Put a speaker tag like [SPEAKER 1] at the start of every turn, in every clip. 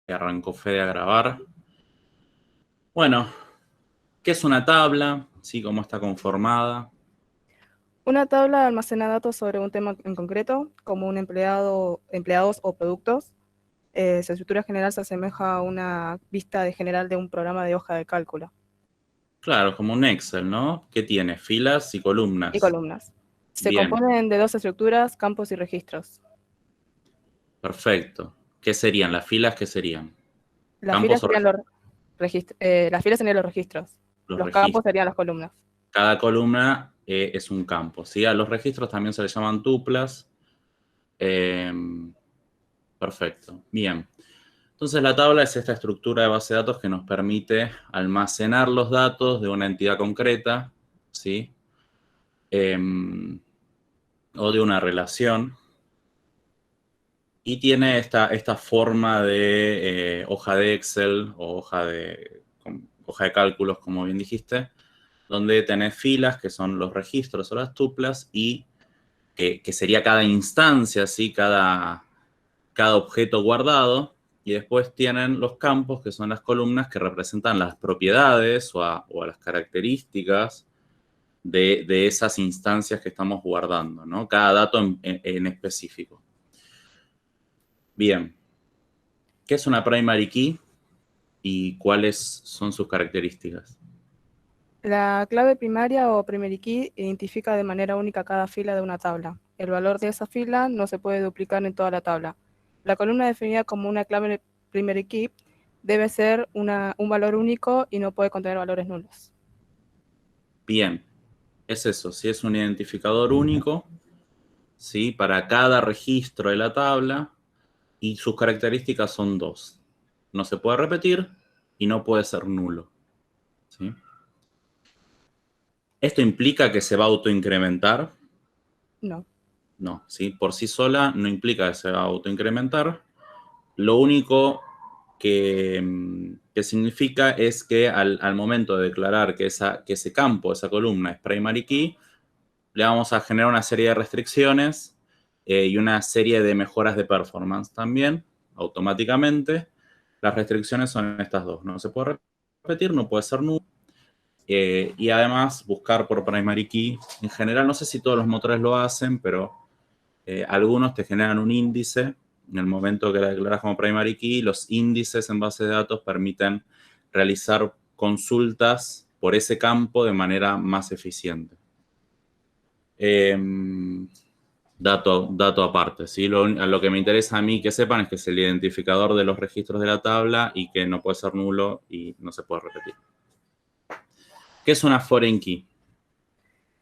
[SPEAKER 1] Arrancó Fede a grabar. Bueno, ¿qué es una tabla? ¿Sí? ¿Cómo está conformada?
[SPEAKER 2] Una tabla almacena datos sobre un tema en concreto, como un empleados o productos. Su estructura general se asemeja a una vista general de un programa de hoja de cálculo
[SPEAKER 1] Claro, como un Excel, ¿no? ¿Qué tiene? Filas y
[SPEAKER 2] y
[SPEAKER 1] columnas.
[SPEAKER 2] columnas. Se
[SPEAKER 1] Bien,
[SPEAKER 2] componen de dos estructuras, campos y registros.
[SPEAKER 1] perfecto. ¿Qué serían? ¿Las filas qué serían?
[SPEAKER 2] Las filas
[SPEAKER 1] ¿Campos o
[SPEAKER 2] serían las filas serían los registros.
[SPEAKER 1] los
[SPEAKER 2] Los campos
[SPEAKER 1] registros?
[SPEAKER 2] serían las columnas.
[SPEAKER 1] Cada columna es un campo, ¿sí? A los registros también se les llaman tuplas. Eh, perfecto, bien. Entonces la tabla es esta estructura de base de datos que nos permite almacenar los datos de una entidad concreta, ¿sí? O de una relación. Y tiene esta forma de hoja de Excel o hoja de cálculos, como bien dijiste, donde tenés filas, que son los registros o las tuplas, y que sería cada instancia, ¿sí? Cada objeto guardado. Y después tienen los campos, que son las columnas, que representan las propiedades o a las características de esas instancias que estamos guardando, ¿no? Cada dato en específico. Bien. ¿Qué es una primary key y cuáles son sus características?
[SPEAKER 2] La clave primaria o primary key identifica de manera única cada fila de una tabla. El valor de esa fila no se puede duplicar en toda la tabla. La columna definida como una clave primary key debe ser un valor único y no puede contener valores nulos.
[SPEAKER 1] Bien, es eso, si es un identificador único, ¿sí? Para cada registro de la tabla y sus características son dos. No se puede repetir y no puede ser nulo, ¿sí? ¿Esto implica que se va a autoincrementar?
[SPEAKER 2] No.
[SPEAKER 1] No, ¿sí? Por sí sola no implica que se va a autoincrementar. Lo único que significa es que al momento de declarar que ese campo, esa columna es primary key, le vamos a generar una serie de restricciones y una serie de mejoras de performance también, automáticamente. Las restricciones son estas dos. No se puede repetir, no puede ser nulo. Y además buscar por primary key. En general, no sé si todos los motores lo hacen, pero algunos te generan un índice en el momento que la declaras como primary key. Los índices en base de datos permiten realizar consultas por ese campo de manera más eficiente. Dato aparte, ¿sí? Lo que me interesa a mí que sepan es que es el identificador de los registros de la tabla y que no puede ser nulo y no se puede repetir. ¿Qué es una foreign key?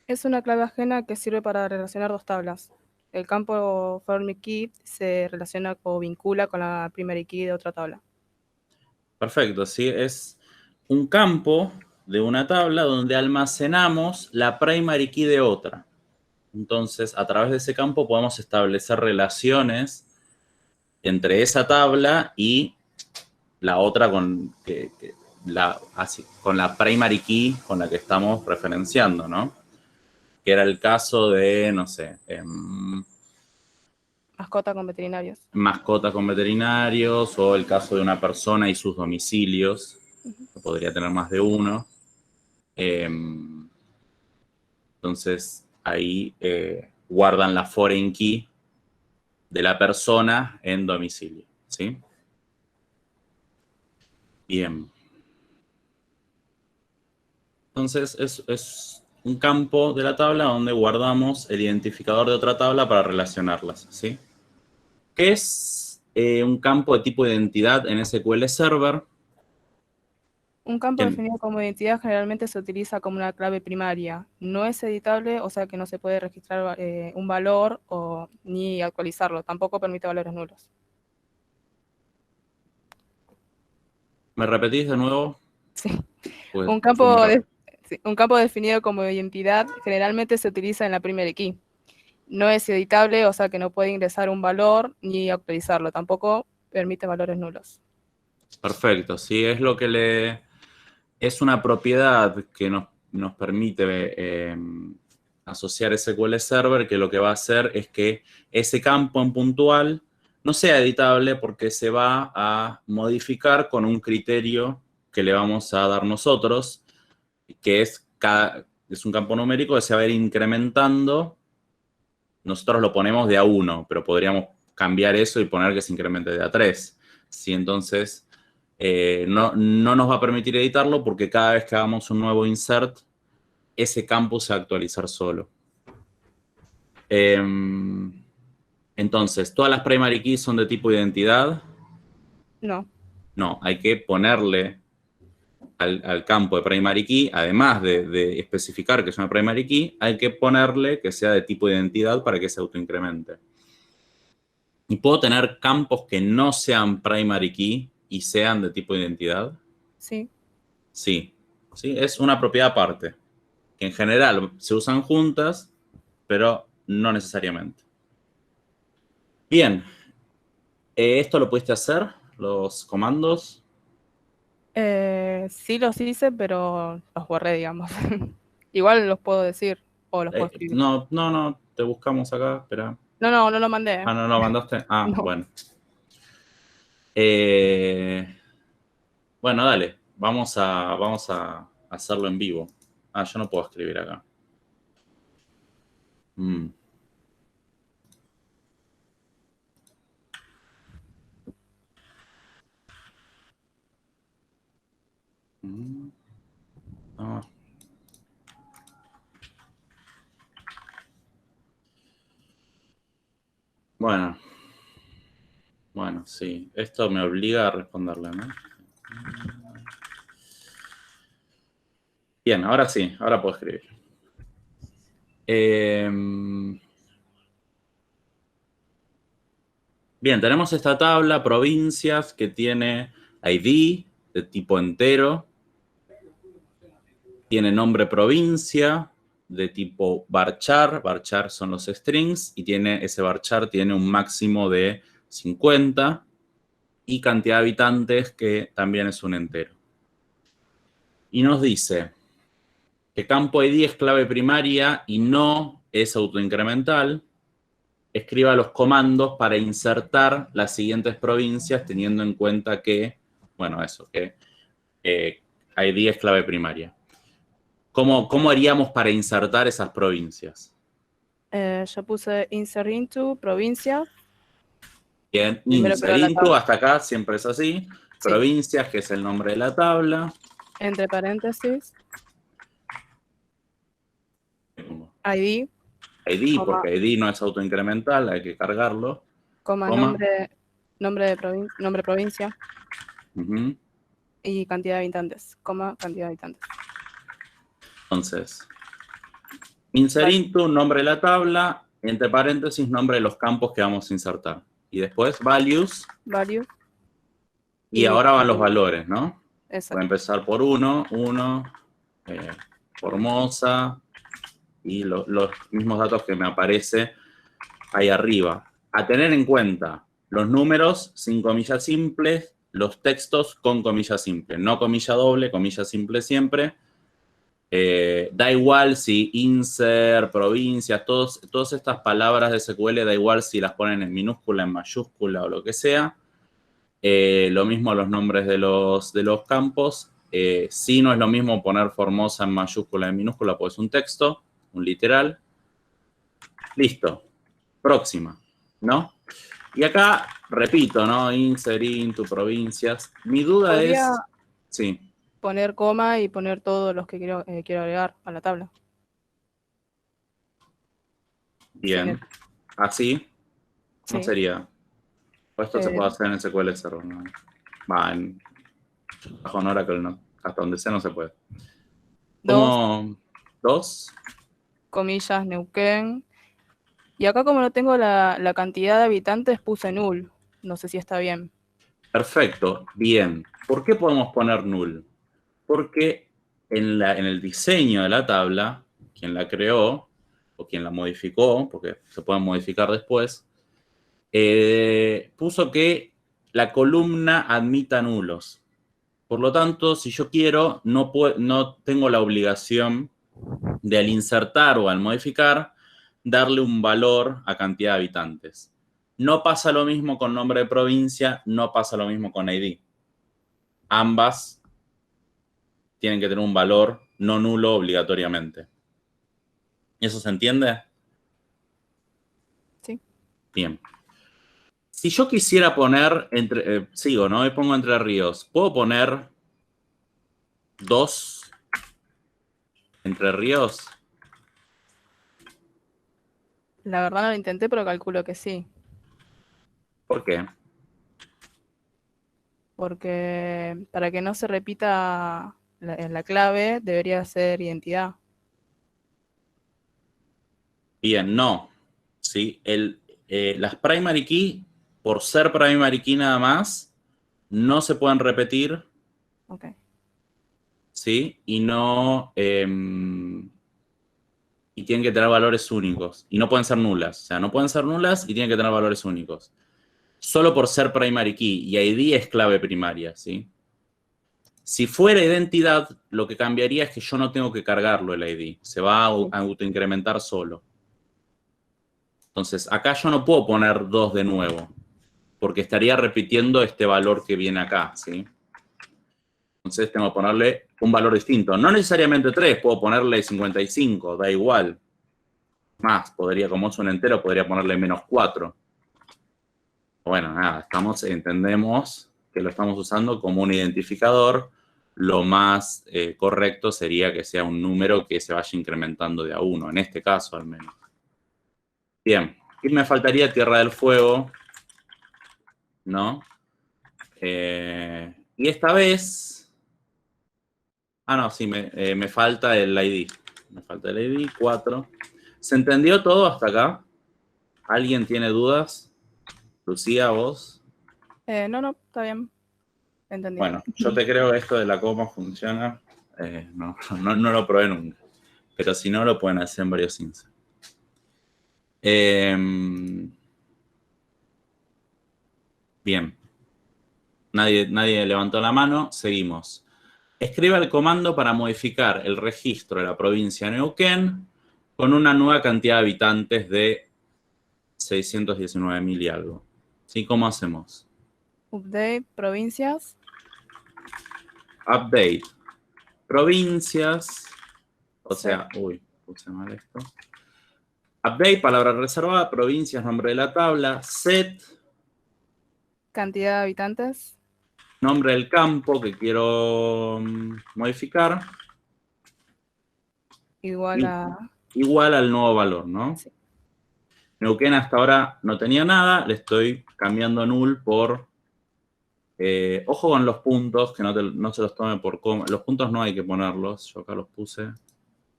[SPEAKER 2] Es una clave ajena que sirve para relacionar dos tablas. El campo foreign key se relaciona o vincula con la primary key de otra tabla.
[SPEAKER 1] Perfecto, ¿sí? Es un campo de una tabla donde almacenamos la primary key de otra. Entonces, a través de ese campo podemos establecer relaciones entre esa tabla y la otra con la primary key con la que estamos referenciando, ¿no? Que era el caso de, no sé,
[SPEAKER 2] Mascota con veterinarios.
[SPEAKER 1] mascota con veterinarios o el caso de una persona y sus domicilios, que podría tener más de uno. Entonces, ahí guardan la foreign key de la persona en domicilio, ¿sí? Bien. Entonces, es un campo de la tabla donde guardamos el identificador de otra tabla para relacionarlas, ¿sí? ¿Qué es un campo de tipo de identidad en SQL Server?
[SPEAKER 2] Un campo
[SPEAKER 1] Que
[SPEAKER 2] definido como identidad generalmente se utiliza como una clave primaria. No es editable, o sea que no se puede registrar un valor ni actualizarlo. Tampoco permite valores nulos.
[SPEAKER 1] ¿Me repetís de nuevo?
[SPEAKER 2] Sí.
[SPEAKER 1] Pues
[SPEAKER 2] Un
[SPEAKER 1] fue muy
[SPEAKER 2] campo,
[SPEAKER 1] rápido.
[SPEAKER 2] sí, un campo definido como identidad generalmente se utiliza en la primary key. No es editable, o sea que no puede ingresar un valor ni actualizarlo. Tampoco permite valores nulos.
[SPEAKER 1] Perfecto, sí, es lo que es una propiedad que nos permite asociar SQL Server, que lo que va a hacer es que ese campo en puntual no sea editable porque se va a modificar con un criterio que le vamos a dar nosotros, que es un campo numérico que se va a ir incrementando. Nosotros lo ponemos de A1, pero podríamos cambiar eso y poner que se incremente de A3. ¿Sí? Entonces, no nos va a permitir editarlo porque cada vez que hagamos un nuevo insert, ese campo se va a actualizar solo. Entonces, ¿todas las primary keys son de tipo identidad?
[SPEAKER 2] No.
[SPEAKER 1] No, hay que ponerle al campo de primary key, además de especificar que es una primary key, hay que ponerle que sea de tipo identidad para que se autoincremente. ¿Y puedo tener campos que no sean primary key y sean de tipo identidad?
[SPEAKER 2] Sí.
[SPEAKER 1] Sí, sí, es una propiedad aparte, que en general se usan juntas, pero no necesariamente. Bien, ¿esto lo pudiste hacer? ¿Los comandos?
[SPEAKER 2] Sí los hice, pero los borré, digamos. Igual los puedo decir o los puedo escribir.
[SPEAKER 1] No, te buscamos acá, espera.
[SPEAKER 2] No lo mandé.
[SPEAKER 1] Ah, no, lo mandaste. Ah,
[SPEAKER 2] No.
[SPEAKER 1] bueno. Bueno, dale, vamos a hacerlo en vivo. Ah, yo no puedo escribir acá. Mm. Ah. Bueno, sí. Esto me obliga a responderle, ¿no? Bien, ahora sí, ahora puedo escribir. Bien, tenemos esta tabla, provincias, que tiene ID de tipo entero, tiene nombre provincia de tipo varchar son los strings, y ese varchar tiene un máximo de 50, y cantidad de habitantes, que también es un entero. Y nos dice que campo ID es clave primaria y no es autoincremental. Escriba los comandos para insertar las siguientes provincias, teniendo en cuenta que, bueno, eso, que ID es clave primaria. ¿Cómo haríamos para insertar esas provincias?
[SPEAKER 2] Yo puse insert into, provincia.
[SPEAKER 1] Bien,
[SPEAKER 2] Primero que
[SPEAKER 1] insert
[SPEAKER 2] la
[SPEAKER 1] into,
[SPEAKER 2] tabla.
[SPEAKER 1] hasta acá siempre es así.
[SPEAKER 2] Sí.
[SPEAKER 1] Provincias, que es el nombre de la tabla.
[SPEAKER 2] Entre paréntesis. ID.
[SPEAKER 1] ID,
[SPEAKER 2] Coma,
[SPEAKER 1] porque ID no es autoincremental, hay que cargarlo.
[SPEAKER 2] coma,
[SPEAKER 1] Coma.
[SPEAKER 2] nombre provincia.
[SPEAKER 1] Uh-huh.
[SPEAKER 2] Y cantidad de habitantes. Coma, cantidad de habitantes.
[SPEAKER 1] Entonces, insert into, nombre de la tabla, entre paréntesis, nombre de los campos que vamos a insertar. Y después, values.
[SPEAKER 2] Value.
[SPEAKER 1] Y ahora van los valores, ¿no?
[SPEAKER 2] Exacto.
[SPEAKER 1] Voy a empezar por 1, Formosa, y los mismos datos que me aparece ahí arriba. A tener en cuenta, los números sin comillas simples, los textos con comillas simples, no comilla doble, comilla simple siempre. Da igual si insert, provincias, todas estas palabras de SQL, da igual si las ponen en minúscula, en mayúscula o lo que sea. Lo mismo los nombres de los campos. Sí, no es lo mismo poner Formosa en mayúscula, en minúscula, pues es un texto, un literal. Listo. Próxima, ¿no? Y acá, repito, ¿no? Insert into provincias. Mi duda es... Sí.
[SPEAKER 2] Poner coma y poner todos los que quiero agregar a la tabla.
[SPEAKER 1] Bien. ¿Así? ¿Cómo
[SPEAKER 2] Sí.
[SPEAKER 1] sería? O esto se puede hacer en SQL Server, ¿no? Va, bajo en Oracle, no. Hasta donde sea no se puede. ¿Cómo? ¿Dos?
[SPEAKER 2] Comillas, Neuquén. Y acá, como no tengo la cantidad de habitantes, puse null. No sé si está bien.
[SPEAKER 1] Perfecto, bien. ¿Por qué podemos poner null? Porque en el diseño de la tabla, quien la creó o quien la modificó, porque se pueden modificar después, puso que la columna admita nulos. Por lo tanto, si yo quiero, no tengo la obligación de al insertar o al modificar, darle un valor a cantidad de habitantes. No pasa lo mismo con nombre de provincia, no pasa lo mismo con ID. Ambas tienen que tener un valor no nulo obligatoriamente. ¿Eso se entiende?
[SPEAKER 2] Sí.
[SPEAKER 1] Bien. Si yo quisiera poner, sigo, ¿no? Y pongo Entre Ríos. ¿Puedo poner 2 Entre Ríos?
[SPEAKER 2] La verdad no lo intenté, pero calculo que sí.
[SPEAKER 1] ¿Por qué?
[SPEAKER 2] Porque para que no se repita la clave, debería ser identidad.
[SPEAKER 1] Bien, no. ¿Sí? Las primary key, por ser primary key nada más, no se pueden repetir,
[SPEAKER 2] Ok.
[SPEAKER 1] ¿sí? Y no... y tienen que tener valores únicos. Y no pueden ser nulas. O sea, no pueden ser nulas y tienen que tener valores únicos. Solo por ser primary key. Y ID es clave primaria, ¿sí? Si fuera identidad, lo que cambiaría es que yo no tengo que cargarlo el ID. Se va a autoincrementar solo. Entonces, acá yo no puedo poner 2 de nuevo, porque estaría repitiendo este valor que viene acá, ¿sí? Entonces tengo que ponerle un valor distinto. No necesariamente 3, puedo ponerle 55, da igual. Más, podría, como es un entero, podría ponerle -4. Bueno, nada, entendemos que lo estamos usando como un identificador. Lo más correcto sería que sea un número que se vaya incrementando de a 1, en este caso al menos. Bien, y me faltaría Tierra del Fuego, ¿no? Y esta vez... Ah, no, sí, me falta el ID. Me falta el ID, 4. ¿Se entendió todo hasta acá? ¿Alguien tiene dudas? Lucía, vos.
[SPEAKER 2] No, está bien. Entendí.
[SPEAKER 1] Bueno, yo te creo que esto de la coma funciona. No lo probé nunca. Pero si no, lo pueden hacer en varios ins. Bien. Nadie levantó la mano. Seguimos. Escriba el comando para modificar el registro de la provincia de Neuquén con una nueva cantidad de habitantes de 619.000 y algo. ¿Sí? ¿Cómo hacemos?
[SPEAKER 2] Update, provincias.
[SPEAKER 1] Update. Provincias. O
[SPEAKER 2] Set,
[SPEAKER 1] sea, uy, puse mal esto. Update, palabra reservada, provincias, nombre de la tabla, set,
[SPEAKER 2] cantidad de habitantes.
[SPEAKER 1] nombre del campo que quiero modificar,
[SPEAKER 2] Igual a...
[SPEAKER 1] igual al nuevo valor, ¿no?
[SPEAKER 2] Sí.
[SPEAKER 1] Neuquén hasta ahora no tenía nada, le estoy cambiando null por... ojo con los puntos, que no se los tome por coma. Los puntos no hay que ponerlos, yo acá los puse,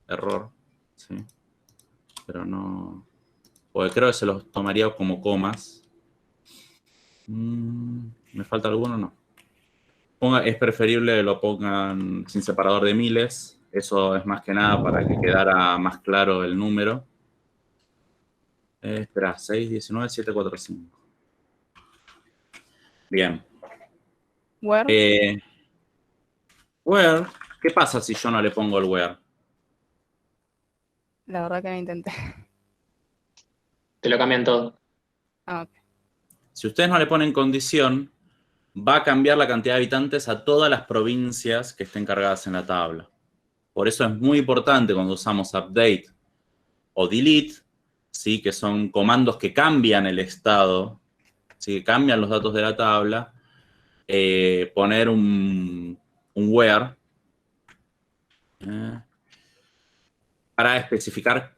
[SPEAKER 1] error, ¿sí? Pero no... Porque creo que se los tomaría como comas. ¿Me falta alguno? No. Es preferible que lo pongan sin separador de miles. Eso es más que nada para que quedara más claro el número. Espera, 6, 19, 7, 4, 5. Bien.
[SPEAKER 2] Where,
[SPEAKER 1] Where. ¿Qué pasa si yo no le pongo el where?
[SPEAKER 2] la verdad que no intenté.
[SPEAKER 3] Te lo cambian todo.
[SPEAKER 2] Ah, ok.
[SPEAKER 1] Si ustedes no le ponen condición, va a cambiar la cantidad de habitantes a todas las provincias que estén cargadas en la tabla. Por eso es muy importante cuando usamos update o delete, ¿sí? Que son comandos que cambian el estado, ¿sí? Que cambian los datos de la tabla, poner un where para especificar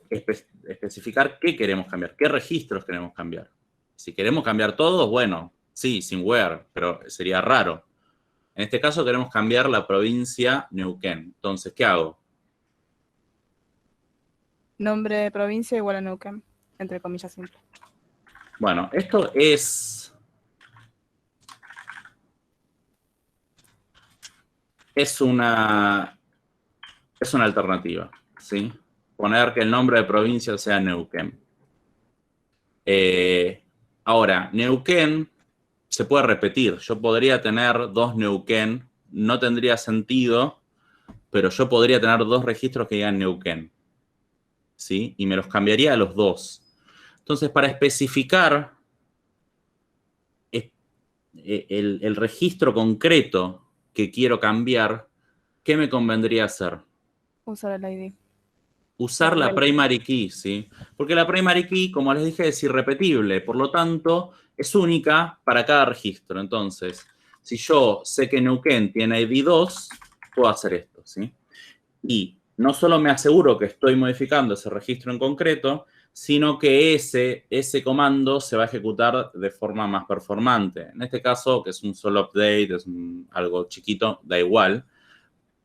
[SPEAKER 1] qué queremos cambiar, qué registros queremos cambiar. Si queremos cambiar todos, bueno, sí, sin where, pero sería raro. En este caso queremos cambiar la provincia Neuquén. Entonces, ¿qué hago?
[SPEAKER 2] Nombre de provincia igual a Neuquén, entre comillas simple.
[SPEAKER 1] Bueno, esto es una alternativa, ¿sí? Poner que el nombre de provincia sea Neuquén. Ahora, Neuquén se puede repetir. Yo podría tener 2 Neuquén, no tendría sentido, pero yo podría tener 2 registros que digan Neuquén, ¿sí? Y me los cambiaría a los 2. Entonces, para especificar el registro concreto que quiero cambiar, ¿qué me convendría hacer?
[SPEAKER 2] Usar el ID.
[SPEAKER 1] Usar la primary key, ¿sí? Porque la primary key, como les dije, es irrepetible, por lo tanto, es única para cada registro. Entonces, si yo sé que Neuquén tiene ID 2, puedo hacer esto, ¿sí? Y no solo me aseguro que estoy modificando ese registro en concreto, sino que ese comando se va a ejecutar de forma más performante. En este caso, que es un solo update, es algo chiquito, da igual.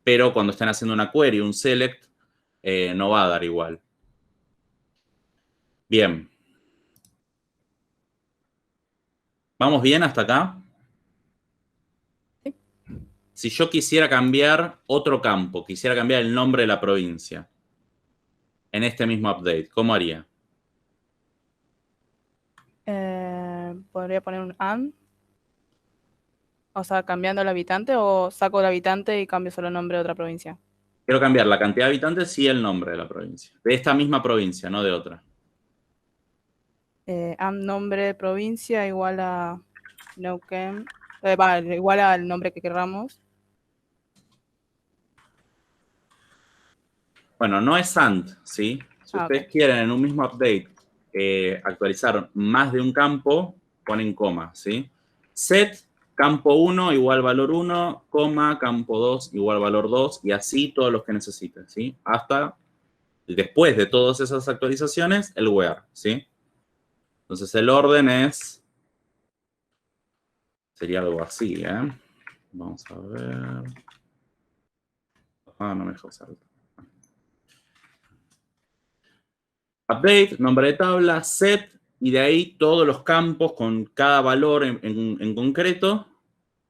[SPEAKER 1] Pero cuando estén haciendo una query, un select, no va a dar igual. Bien. ¿Vamos bien hasta acá?
[SPEAKER 2] Sí.
[SPEAKER 1] Si yo quisiera cambiar otro campo, quisiera cambiar el nombre de la provincia en este mismo update, ¿cómo haría?
[SPEAKER 2] Podría poner un AND. O sea, cambiando el habitante o saco el habitante y cambio solo el nombre de otra provincia.
[SPEAKER 1] Quiero cambiar la cantidad de habitantes y el nombre de la provincia. De esta misma provincia, no de otra.
[SPEAKER 2] AND nombre de provincia igual a Neuquén. Igual al nombre que queramos.
[SPEAKER 1] Bueno, no es AND, ¿sí? Si ustedes quieren en un mismo update actualizar más de un campo, ponen coma, ¿sí? Set campo 1 igual valor 1, coma, campo 2 igual valor 2, y así todos los que necesiten, ¿sí? Hasta después de todas esas actualizaciones, el where, ¿sí? Entonces el orden sería algo así, ¿eh? Vamos a ver. Ah, no me dejó saltar. Update, nombre de tabla, set, y de ahí todos los campos con cada valor en concreto.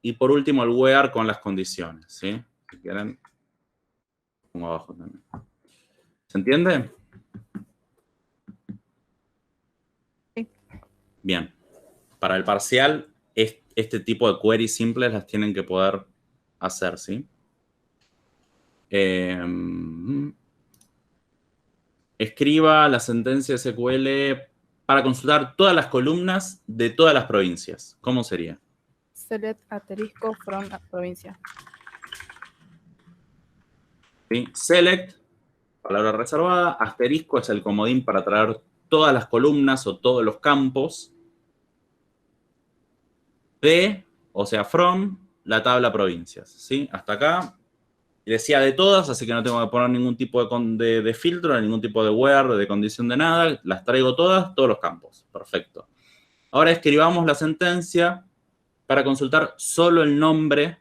[SPEAKER 1] Y por último el where con las condiciones, ¿sí? Si quieren, pongo abajo también. ¿Se entiende?
[SPEAKER 2] Sí.
[SPEAKER 1] Bien. Para el parcial, este tipo de queries simples las tienen que poder hacer, ¿sí? Escriba la sentencia SQL para consultar todas las columnas de todas las provincias. ¿Cómo sería?
[SPEAKER 2] Select asterisco from provincia.
[SPEAKER 1] ¿Sí? Select, palabra reservada, asterisco es el comodín para traer todas las columnas o todos los campos de, o sea, from, la tabla provincias, ¿sí? Hasta acá. Y decía de todas, así que no tengo que poner ningún tipo de filtro, ningún tipo de where, de condición de nada. Las traigo todas, todos los campos. Perfecto. Ahora escribamos la sentencia para consultar solo el nombre,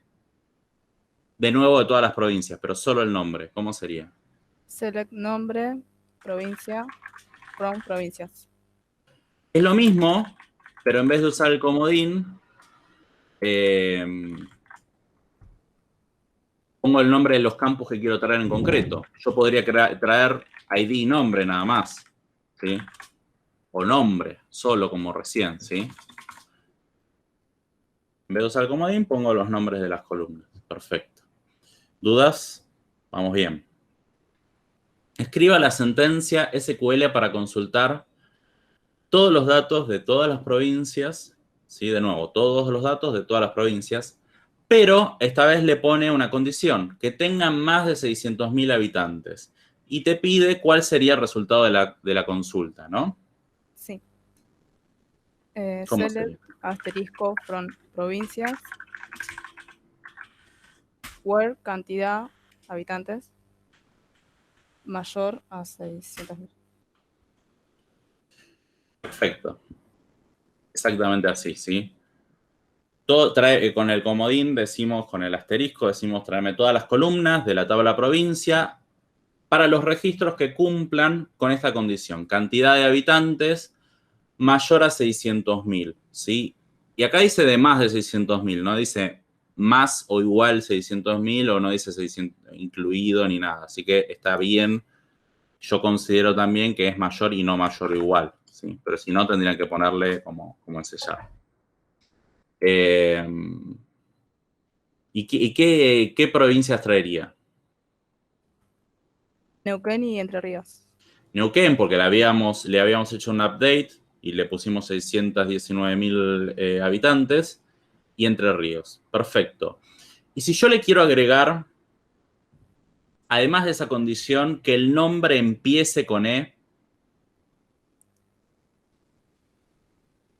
[SPEAKER 1] de nuevo, de todas las provincias, pero solo el nombre. ¿Cómo sería?
[SPEAKER 2] Select nombre, provincia, from provincias.
[SPEAKER 1] Es lo mismo, pero en vez de usar el comodín, pongo el nombre de los campos que quiero traer en concreto. Yo podría traer ID y nombre nada más, ¿sí? O nombre, solo como recién, ¿sí? En vez de usar el comodín, pongo los nombres de las columnas. Perfecto. ¿Dudas? Vamos bien. Escriba la sentencia SQL para consultar todos los datos de todas las provincias, ¿sí? De nuevo, todos los datos de todas las provincias, pero esta vez le pone una condición, que tengan más de 600.000 habitantes, y te pide cuál sería el resultado de la consulta, ¿no?
[SPEAKER 2] Sí.
[SPEAKER 1] ¿Cómo
[SPEAKER 2] Select
[SPEAKER 1] sería?
[SPEAKER 2] asterisco from provincias, where cantidad habitantes mayor a 600.000.
[SPEAKER 1] Perfecto. Exactamente así, ¿sí? Todo con el comodín decimos, con el asterisco, decimos tráeme todas las columnas de la tabla provincia para los registros que cumplan con esta condición. Cantidad de habitantes mayor a 600.000, ¿sí? Y acá dice de más de 600.000, no dice más o igual 600.000 o no dice 600 incluido ni nada. Así que está bien. Yo considero también que es mayor y no mayor o igual, ¿sí? Pero si no, tendrían que ponerle como ensellar. ¿Y qué provincias traería?
[SPEAKER 2] Neuquén y Entre Ríos.
[SPEAKER 1] Neuquén, porque le habíamos hecho un update y le pusimos 619.000 habitantes. y Entre Ríos. Perfecto. Y si yo le quiero agregar, además de esa condición, que el nombre empiece con E.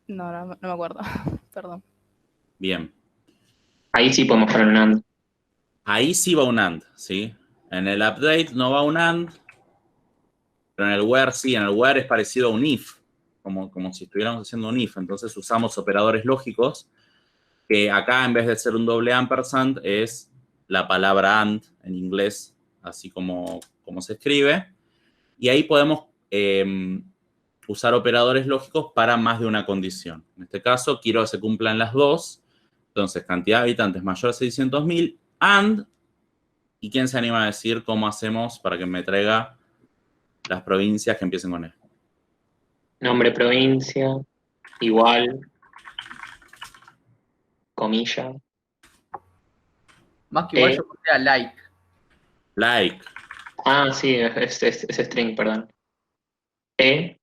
[SPEAKER 2] No me acuerdo. Perdón.
[SPEAKER 1] Bien.
[SPEAKER 3] Ahí sí podemos poner un AND.
[SPEAKER 1] Ahí sí va un AND, ¿sí? En el update no va un AND, pero en el where sí. En el where es parecido a un if, como si estuviéramos haciendo un if. Entonces usamos operadores lógicos, que acá en vez de ser un doble ampersand es la palabra AND en inglés, así como se escribe. Y ahí podemos usar operadores lógicos para más de una condición. En este caso, quiero que se cumplan las dos. Entonces, cantidad de habitantes mayor a 600.000, AND. ¿Y quién se anima a decir cómo hacemos para que me traiga las provincias que empiecen con E?
[SPEAKER 3] Nombre provincia, igual, comilla,
[SPEAKER 4] Más que igual
[SPEAKER 3] E.
[SPEAKER 4] yo pondría like.
[SPEAKER 1] Like.
[SPEAKER 3] Ah, sí, es string, perdón. E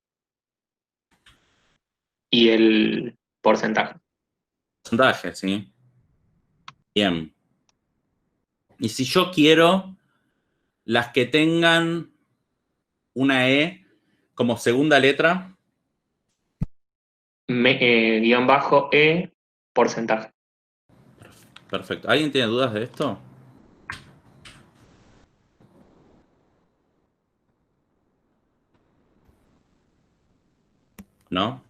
[SPEAKER 3] y el porcentaje.
[SPEAKER 1] Porcentaje, ¿sí? Bien. Y si yo quiero las que tengan una E como segunda letra,
[SPEAKER 3] Guión bajo E, porcentaje.
[SPEAKER 1] perfecto. ¿Alguien tiene dudas de esto? ¿No?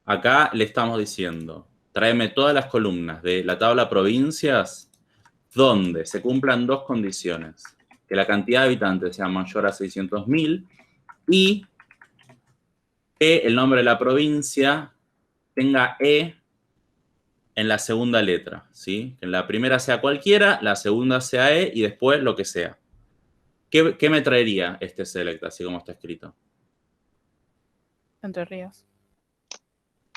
[SPEAKER 1] Acá le estamos diciendo, tráeme todas las columnas de la tabla provincias donde se cumplan dos condiciones. Que la cantidad de habitantes sea mayor a 600.000 y que el nombre de la provincia tenga E en la segunda letra, ¿sí? Que en la primera sea cualquiera, la segunda sea E y después lo que sea. ¿Qué me traería este select, así como está escrito?
[SPEAKER 2] Entre Ríos.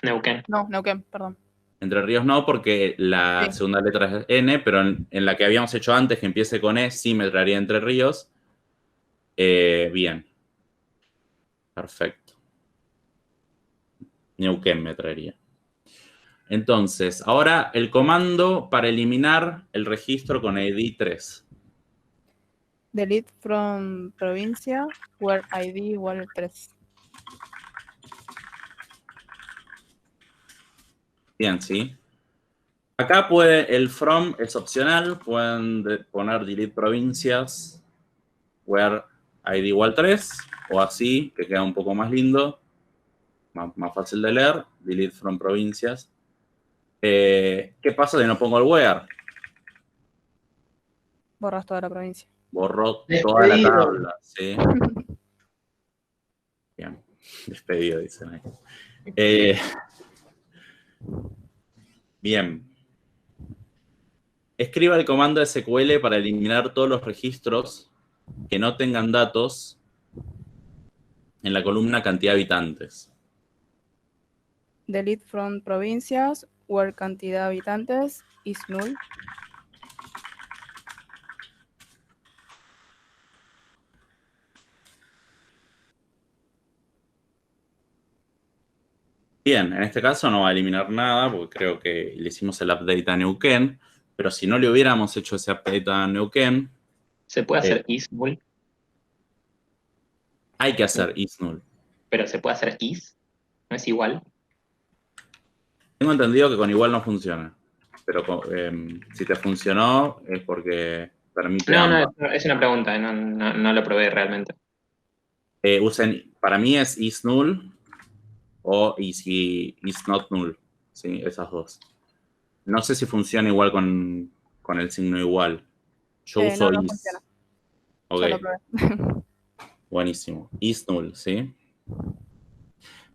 [SPEAKER 3] Neuquén.
[SPEAKER 2] No, Neuquén, perdón.
[SPEAKER 1] Entre Ríos no, porque la
[SPEAKER 2] Sí.
[SPEAKER 1] segunda letra es N, pero en la que habíamos hecho antes, que empiece con E, sí me traería Entre Ríos. Bien. Perfecto. Neuquén me traería. Entonces, ahora el comando para eliminar el registro con ID 3.
[SPEAKER 2] Delete from provincia where ID igual 3.
[SPEAKER 1] Bien, ¿sí? Acá el from es opcional, pueden poner delete provincias where ID igual 3, o así, que queda un poco más lindo, más fácil de leer, delete from provincias. ¿Qué pasa si no pongo el where?
[SPEAKER 2] Borras toda la provincia.
[SPEAKER 1] Borró
[SPEAKER 4] Despedido.
[SPEAKER 1] toda la tabla, ¿sí? Bien, despedido, dicen ahí. Bien. Escriba el comando SQL para eliminar todos los registros que no tengan datos en la columna cantidad de habitantes.
[SPEAKER 2] Delete from provincias where cantidad de habitantes is null.
[SPEAKER 1] Bien, en este caso no va a eliminar nada, porque creo que le hicimos el update a Neuquén, pero si no le hubiéramos hecho ese update a Neuquén,
[SPEAKER 3] ¿Se puede hacer is null?
[SPEAKER 1] hay que hacer is null.
[SPEAKER 3] Pero se puede hacer is, no es igual.
[SPEAKER 1] Tengo entendido que con igual no funciona, pero si te funcionó es porque permite
[SPEAKER 3] No,
[SPEAKER 1] ambas.
[SPEAKER 3] es una pregunta, no lo probé realmente.
[SPEAKER 1] Para mí es is null o is not null, ¿sí? Esas dos. No sé si funciona igual con el signo igual. Yo uso
[SPEAKER 2] No
[SPEAKER 1] is.
[SPEAKER 2] funciona.
[SPEAKER 1] Ok,
[SPEAKER 2] Ya lo probé.
[SPEAKER 1] buenísimo. Is null, ¿sí?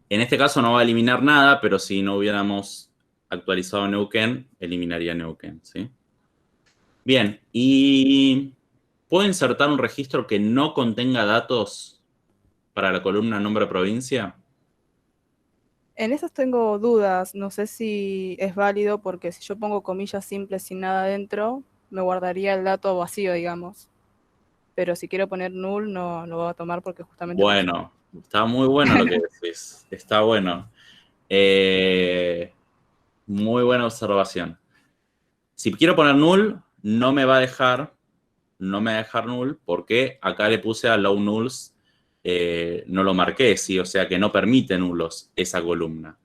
[SPEAKER 1] En este caso no va a eliminar nada, pero si no hubiéramos actualizado Neuquén, eliminaría Neuquén, ¿sí? Bien, y ¿puedo insertar un registro que no contenga datos para la columna nombre provincia?
[SPEAKER 2] En esas tengo dudas. No sé si es válido porque si yo pongo comillas simples sin nada dentro, me guardaría el dato vacío, digamos. Pero si quiero poner null, no lo voy a tomar porque justamente...
[SPEAKER 1] Bueno, está muy bueno lo que decís. Está bueno. Muy buena observación. Si quiero poner null, no me va a dejar null, porque acá le puse a low nulls, no lo marqué, ¿sí? O sea que no permite nulos esa columna.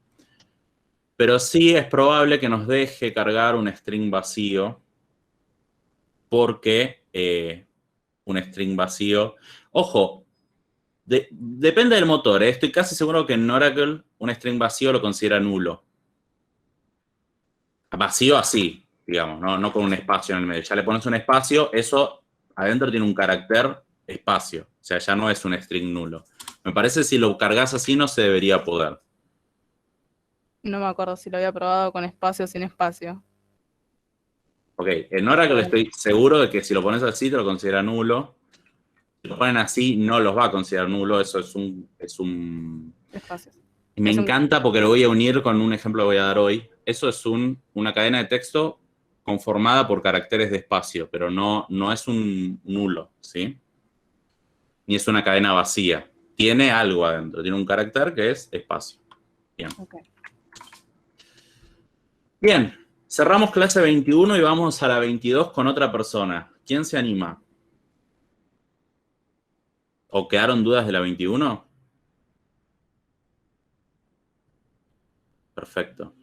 [SPEAKER 1] Pero sí es probable que nos deje cargar un string vacío, porque un string vacío... Ojo, depende del motor, ¿eh? Estoy casi seguro que en Oracle un string vacío lo considera nulo. Vacío así, digamos, no con un espacio en el medio. Ya le pones un espacio, eso adentro tiene un carácter espacio. O sea, ya no es un string nulo. Me parece que si lo cargas así no se debería poder.
[SPEAKER 2] No me acuerdo si lo había probado con espacio o sin espacio.
[SPEAKER 1] Ok, en Oracle estoy seguro de que si lo pones así te lo considera nulo. Si lo ponen así no los va a considerar nulo, eso es un...
[SPEAKER 2] Espacios.
[SPEAKER 1] Me encanta porque lo voy a unir con un ejemplo que voy a dar hoy. Eso es una cadena de texto conformada por caracteres de espacio, pero no es un nulo, ¿sí? Ni es una cadena vacía. Tiene algo adentro, tiene un carácter que es espacio. Bien.
[SPEAKER 2] Okay.
[SPEAKER 1] Bien, cerramos clase 21 y vamos a la 22 con otra persona. ¿Quién se anima? ¿O quedaron dudas de la 21? Perfecto.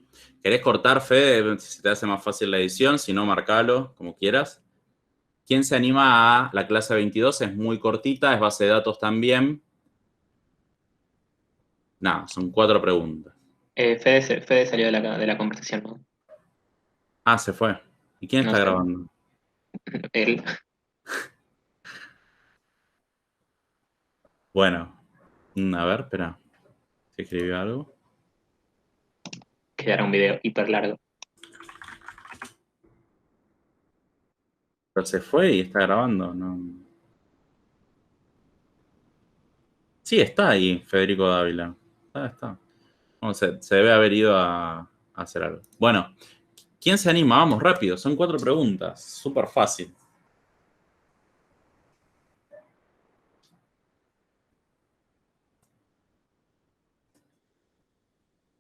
[SPEAKER 1] ¿Querés cortar, Fede? Si te hace más fácil la edición, si no, marcalo, como quieras. ¿Quién se anima a la clase 22? Es muy cortita, es base de datos también. Nada, son 4 preguntas.
[SPEAKER 3] Fede salió de la conversación, ¿no?
[SPEAKER 1] Ah, se fue. ¿Y quién
[SPEAKER 3] No
[SPEAKER 1] está
[SPEAKER 3] sé.
[SPEAKER 1] grabando?
[SPEAKER 3] Él.
[SPEAKER 1] Bueno, a ver, espera. ¿Se escribió algo?
[SPEAKER 3] Quedará un video hiper largo.
[SPEAKER 1] Pero se fue y está grabando, ¿no? Sí, está ahí, Federico Dávila. Está. No, se debe haber ido a hacer algo. Bueno, ¿quién se anima? Vamos, rápido. Son 4 preguntas. Súper fácil.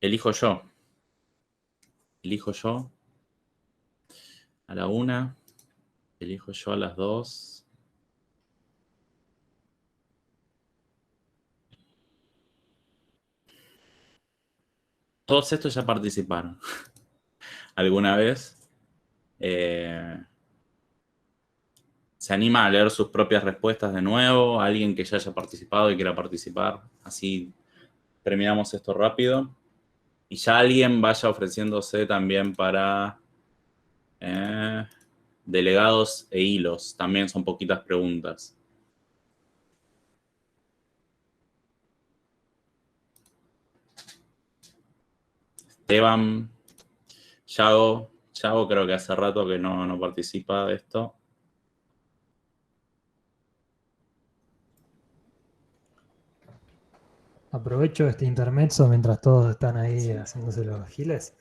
[SPEAKER 1] Elijo yo. Elijo yo a la 1. Elijo yo a las 2. Todos estos ya participaron alguna vez. ¿Se anima a leer sus propias respuestas de nuevo? ¿Alguien que ya haya participado y quiera participar? Así terminamos esto rápido. Y ya alguien vaya ofreciéndose también para delegados e hilos. También son poquitas preguntas. Esteban, Yago creo que hace rato que no participa de esto.
[SPEAKER 4] Aprovecho este intermezzo mientras todos están ahí haciéndose los giles.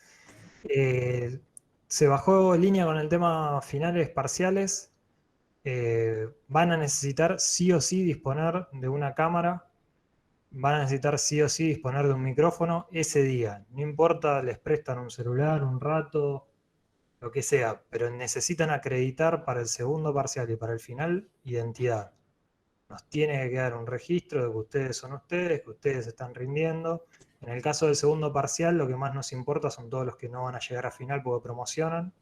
[SPEAKER 4] Se bajó línea con el tema finales parciales. Van a necesitar sí o sí disponer de una cámara. Van a necesitar sí o sí disponer de un micrófono ese día. No importa, les prestan un celular, un rato, lo que sea, pero necesitan acreditar para el segundo parcial y para el final identidad. Nos tiene que quedar un registro de que ustedes son ustedes, que ustedes están rindiendo. En el caso del segundo parcial, lo que más nos importa son todos los que no van a llegar a final porque promocionan.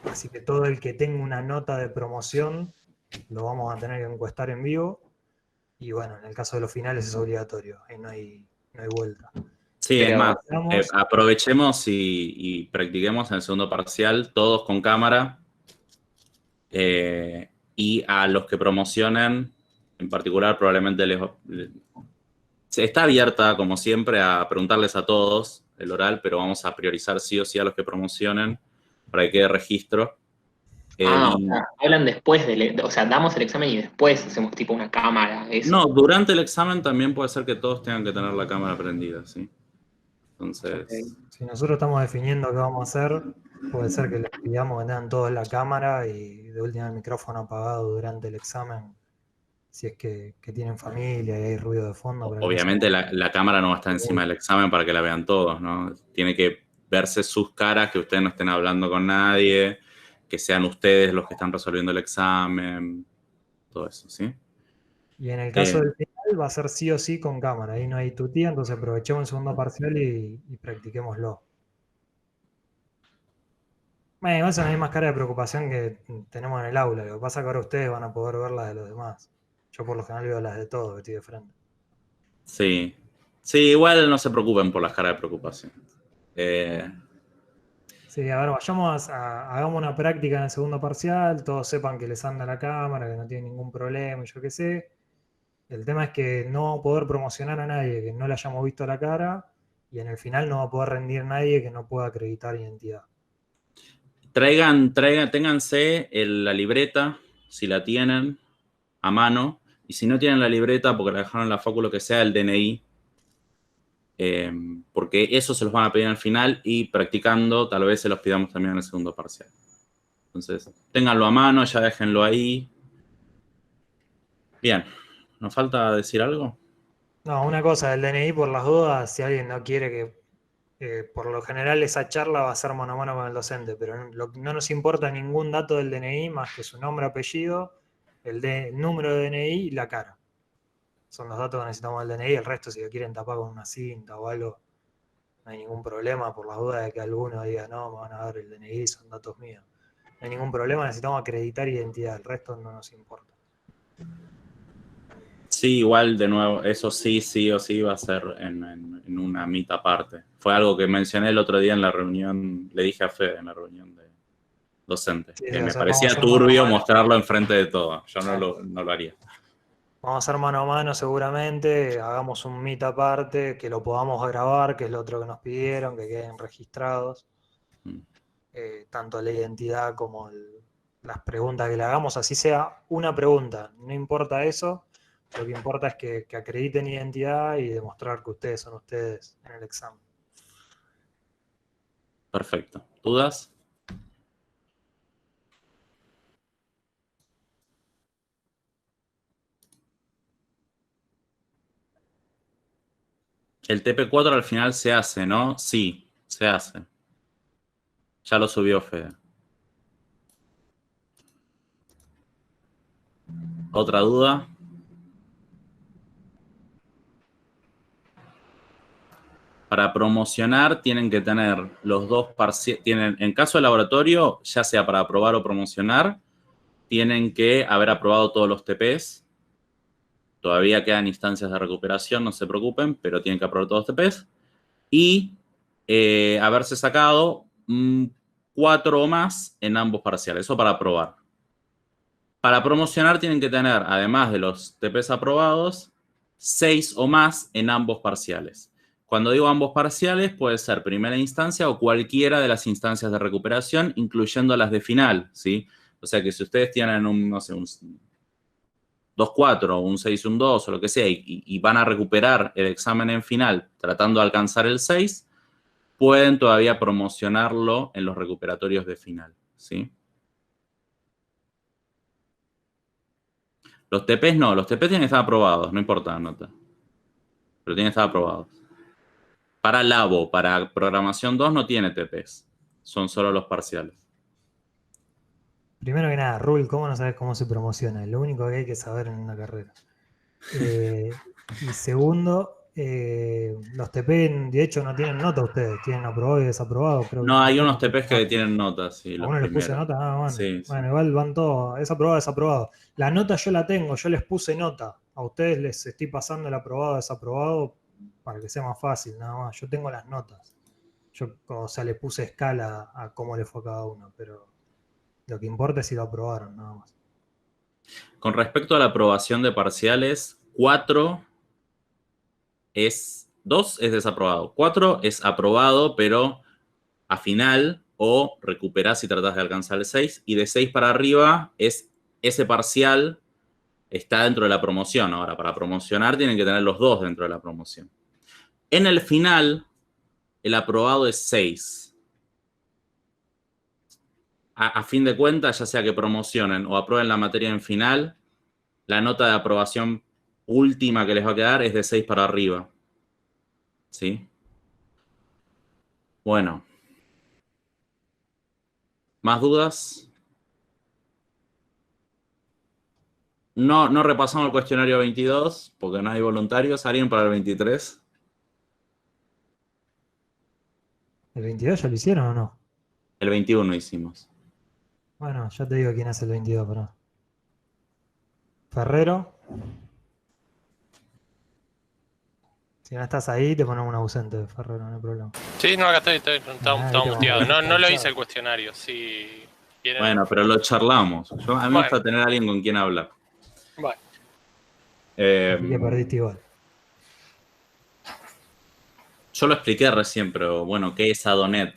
[SPEAKER 4] Así que todo el que tenga una nota de promoción lo vamos a tener que encuestar en vivo. Y bueno, en el caso de los finales es obligatorio, ahí no hay vuelta.
[SPEAKER 1] Sí,
[SPEAKER 3] Pero
[SPEAKER 1] es más, aprovechemos y practiquemos en el segundo parcial, todos con cámara. Y a los que promocionen, en particular, probablemente está abierta, como siempre, a preguntarles a todos el oral, pero vamos a priorizar sí o sí a los que promocionen para que quede registro.
[SPEAKER 3] O sea, hablan después o sea, damos el examen y después hacemos tipo una cámara, eso.
[SPEAKER 1] No, durante el examen también puede ser que todos tengan que tener la cámara prendida, ¿sí? Entonces...
[SPEAKER 3] Okay.
[SPEAKER 4] Si nosotros estamos definiendo qué vamos a hacer, puede ser que les pidamos que tengan todos la cámara y de última el micrófono apagado durante el examen si es que tienen familia y hay ruido de fondo.
[SPEAKER 1] Obviamente la cámara no va a estar encima del examen para que la vean todos, ¿no? Tiene que verse sus caras, que ustedes no estén hablando con nadie, que sean ustedes los que están resolviendo el examen, todo eso, ¿sí?
[SPEAKER 4] Y en el caso del final va a ser sí o sí con cámara, ahí no hay tutía, entonces aprovechemos el segundo parcial y practiquémoslo. Bueno, igual son las mismas caras de preocupación que tenemos en el aula, lo que pasa es que ahora ustedes van a poder ver las de los demás. Yo por lo general veo las de todos, que estoy de frente.
[SPEAKER 1] Sí. Sí, igual no se preocupen por las caras de preocupación.
[SPEAKER 4] Sí, a ver, hagamos una práctica en el segundo parcial, todos sepan que les anda la cámara, que no tienen ningún problema, y yo qué sé. El tema es que no va a poder promocionar a nadie que no le hayamos visto la cara, y en el final no va a poder rendir nadie que no pueda acreditar identidad.
[SPEAKER 1] Ténganse la libreta, si la tienen, a mano, y si no tienen la libreta, porque la dejaron en la facu, lo que sea, el DNI, porque eso se los van a pedir al final, y practicando, tal vez se los pidamos también en el segundo parcial. Entonces, ténganlo a mano, ya déjenlo ahí. Bien, ¿nos falta decir algo?
[SPEAKER 4] No, una cosa, el DNI por las dudas, si alguien no quiere que... por lo general esa charla va a ser mano a mano con el docente, pero no nos importa ningún dato del DNI más que su nombre, apellido, el número de DNI y la cara. Son los datos que necesitamos del DNI, el resto si lo quieren tapar con una cinta o algo, no hay ningún problema por las dudas de que alguno diga, no, me van a dar el DNI, son datos míos. No hay ningún problema, necesitamos acreditar identidad, el resto no nos importa.
[SPEAKER 1] Sí, igual, de nuevo, eso sí o sí va a ser en una mitad aparte. Fue algo que mencioné el otro día en la reunión, le dije a Fede en la reunión de docentes,
[SPEAKER 4] Sí,
[SPEAKER 1] que
[SPEAKER 4] o
[SPEAKER 1] me
[SPEAKER 4] sea,
[SPEAKER 1] parecía
[SPEAKER 4] vamos a hacer
[SPEAKER 1] turbio
[SPEAKER 4] mano a mano.
[SPEAKER 1] mostrarlo enfrente de todo. Yo no lo haría.
[SPEAKER 4] Vamos a hacer mano a mano seguramente, hagamos un meet aparte, que lo podamos grabar, que es lo otro que nos pidieron, que queden registrados, tanto la identidad como las preguntas que le hagamos, así sea una pregunta, no importa eso, lo que importa es que acrediten identidad y demostrar que ustedes son ustedes en el examen.
[SPEAKER 1] Perfecto. ¿Dudas? El TP4 al final se hace, ¿no? Sí, se hace. Ya lo subió Fede. ¿Otra duda? Para promocionar tienen que tener los dos parciales. En caso de laboratorio, ya sea para aprobar o promocionar, tienen que haber aprobado todos los TPs. Todavía quedan instancias de recuperación, no se preocupen, pero tienen que aprobar todos los TPs. Y haberse sacado 4 o más en ambos parciales. Eso para aprobar. Para promocionar tienen que tener, además de los TPs aprobados, 6 o más en ambos parciales. Cuando digo ambos parciales, puede ser primera instancia o cualquiera de las instancias de recuperación, incluyendo las de final, ¿sí? O sea que si ustedes tienen un 2-4, un 6, un 2 o lo que sea, y van a recuperar el examen en final tratando de alcanzar el 6, pueden todavía promocionarlo en los recuperatorios de final, ¿sí? Los TPs no, los TPs tienen que estar aprobados, no importa la nota. Pero tienen que estar aprobados. Para Labo, para Programación 2 no tiene TPs. Son solo los parciales.
[SPEAKER 4] Primero que nada, Rul, ¿cómo no sabes cómo se promociona? Lo único que hay que saber en una carrera. Y segundo, los TP de hecho no tienen nota ustedes, tienen aprobado y desaprobado. Creo
[SPEAKER 1] No,
[SPEAKER 4] que
[SPEAKER 1] hay unos TPs que tienen notas, sí,
[SPEAKER 4] ¿a
[SPEAKER 1] los
[SPEAKER 4] uno les puse
[SPEAKER 1] primeros.
[SPEAKER 4] nota? Ah, bueno.
[SPEAKER 1] Sí,
[SPEAKER 4] Bueno,
[SPEAKER 1] sí.
[SPEAKER 4] igual van todos, es aprobado, desaprobado. La nota yo la tengo, yo les puse nota. A ustedes les estoy pasando el aprobado, desaprobado para que sea más fácil, nada más. Yo tengo las notas. Yo, o sea, le puse escala a cómo le fue a cada uno, pero lo que importa es si lo aprobaron, nada más.
[SPEAKER 1] Con respecto a la aprobación de parciales, 2 es desaprobado. 4 es aprobado, pero a final o recuperás si tratás de alcanzar el 6. Y de 6 para arriba es ese parcial está dentro de la promoción. Ahora, para promocionar tienen que tener los 2 dentro de la promoción. En el final, el aprobado es 6. A fin de cuentas, ya sea que promocionen o aprueben la materia en final, la nota de aprobación última que les va a quedar es de 6 para arriba. ¿Sí? Bueno. ¿Más dudas? No repasamos el cuestionario 22, porque no hay voluntarios. ¿Alguien para el 23?
[SPEAKER 4] ¿El 22 ya lo hicieron o no?
[SPEAKER 1] El 21 hicimos.
[SPEAKER 4] Bueno, ya te digo quién hace el 22, pero... Ferrero. Si no estás ahí, te ponemos un ausente, Ferrero, no hay problema.
[SPEAKER 5] Sí, no, acá estoy estaba muteado. No lo hice el cuestionario. Si quieren...
[SPEAKER 1] Bueno, pero lo charlamos. A mí me gusta tener a alguien con quien hablar.
[SPEAKER 5] Bueno.
[SPEAKER 4] Y que perdiste igual.
[SPEAKER 1] Yo lo expliqué recién, pero bueno, ¿qué es Adonet?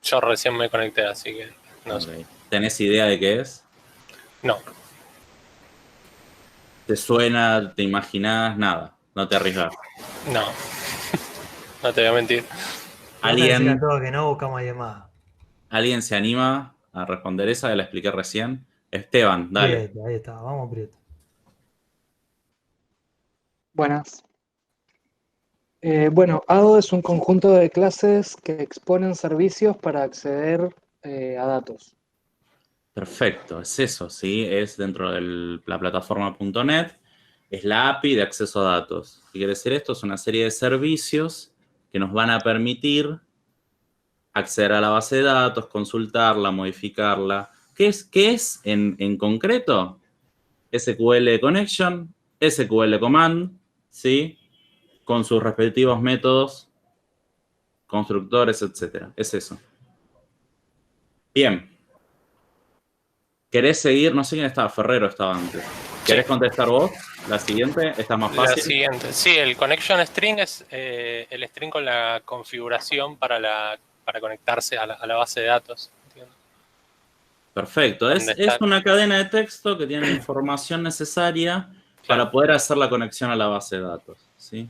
[SPEAKER 5] Yo recién me conecté, así que no sé.
[SPEAKER 1] ¿Tenés idea de qué es?
[SPEAKER 5] No.
[SPEAKER 1] ¿Te suena? ¿Te imaginás? Nada. No te arriesgas.
[SPEAKER 5] No. No te voy a mentir.
[SPEAKER 1] ¿Alguien,
[SPEAKER 4] todo que no buscamos a alguien más.
[SPEAKER 1] ¿Alguien se anima a responder esa? Que la expliqué recién. Esteban, dale.
[SPEAKER 4] Prieto, ahí está, vamos Prieto.
[SPEAKER 6] Buenas. Bueno, ADO es un conjunto de clases que exponen servicios para acceder a datos.
[SPEAKER 1] Perfecto, es eso, ¿sí? Es dentro de la plataforma.net, es la API de acceso a datos. ¿Qué quiere decir esto? Es una serie de servicios que nos van a permitir acceder a la base de datos, consultarla, modificarla. ¿Qué es en concreto? SQL Connection, SQL Command, ¿sí? Con sus respectivos métodos, constructores, etcétera. Es eso. Bien. ¿Querés seguir? No sé quién estaba, Ferrero estaba antes. ¿Querés contestar vos? La siguiente, esta es más fácil.
[SPEAKER 5] La siguiente, sí, el connection string es el string con la configuración para conectarse a la base de datos. ¿Entiendes?
[SPEAKER 1] Perfecto, es una cadena de texto que tiene la información necesaria para poder hacer la conexión a la base de datos, ¿sí?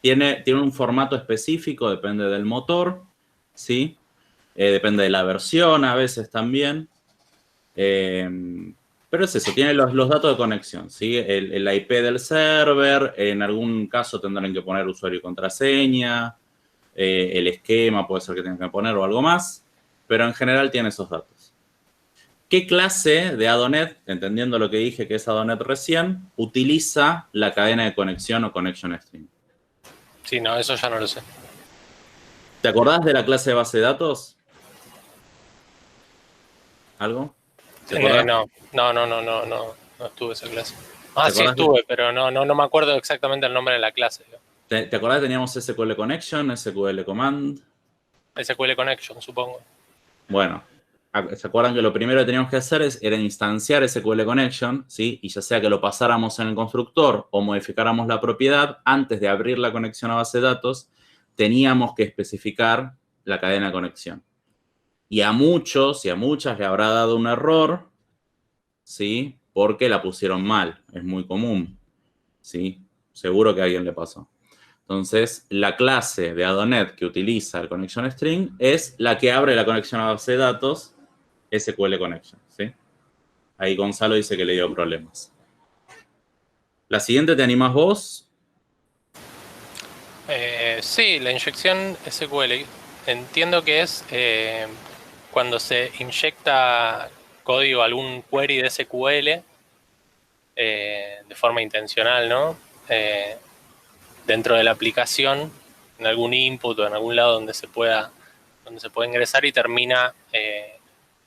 [SPEAKER 1] Tiene un formato específico, depende del motor, ¿sí? Depende de la versión a veces también. Pero es eso, tiene los datos de conexión, ¿sí? El IP del server, en algún caso tendrán que poner usuario y contraseña, el esquema puede ser que tengan que poner o algo más, pero en general tiene esos datos. ¿Qué clase de Adonet, entendiendo lo que dije que es Adonet recién, utiliza la cadena de conexión o connection string?
[SPEAKER 5] Sí, no, eso ya no lo sé.
[SPEAKER 1] ¿Te acordás de la clase de base de datos? ¿Algo?
[SPEAKER 5] No estuve esa clase. Ah, sí estuve, pero no me acuerdo exactamente el nombre de la clase.
[SPEAKER 1] ¿Te acordás que teníamos SQL Connection, SQL Command?
[SPEAKER 5] SQL Connection, supongo.
[SPEAKER 1] Bueno, ¿se acuerdan que lo primero que teníamos que hacer era instanciar SQL Connection, ¿sí? Y ya sea que lo pasáramos en el constructor o modificáramos la propiedad, antes de abrir la conexión a base de datos, teníamos que especificar la cadena de conexión. Y a muchos y a muchas le habrá dado un error, ¿sí? Porque la pusieron mal. Es muy común, ¿sí? Seguro que a alguien le pasó. Entonces, la clase de Adonet que utiliza el connection string es la que abre la conexión a base de datos SQL Connection, ¿sí? Ahí Gonzalo dice que le dio problemas. ¿La siguiente te animás vos?
[SPEAKER 5] Sí, la inyección SQL. Entiendo que es cuando se inyecta código a algún query de SQL de forma intencional, ¿no? Dentro de la aplicación, en algún input o en algún lado donde se pueda ingresar y termina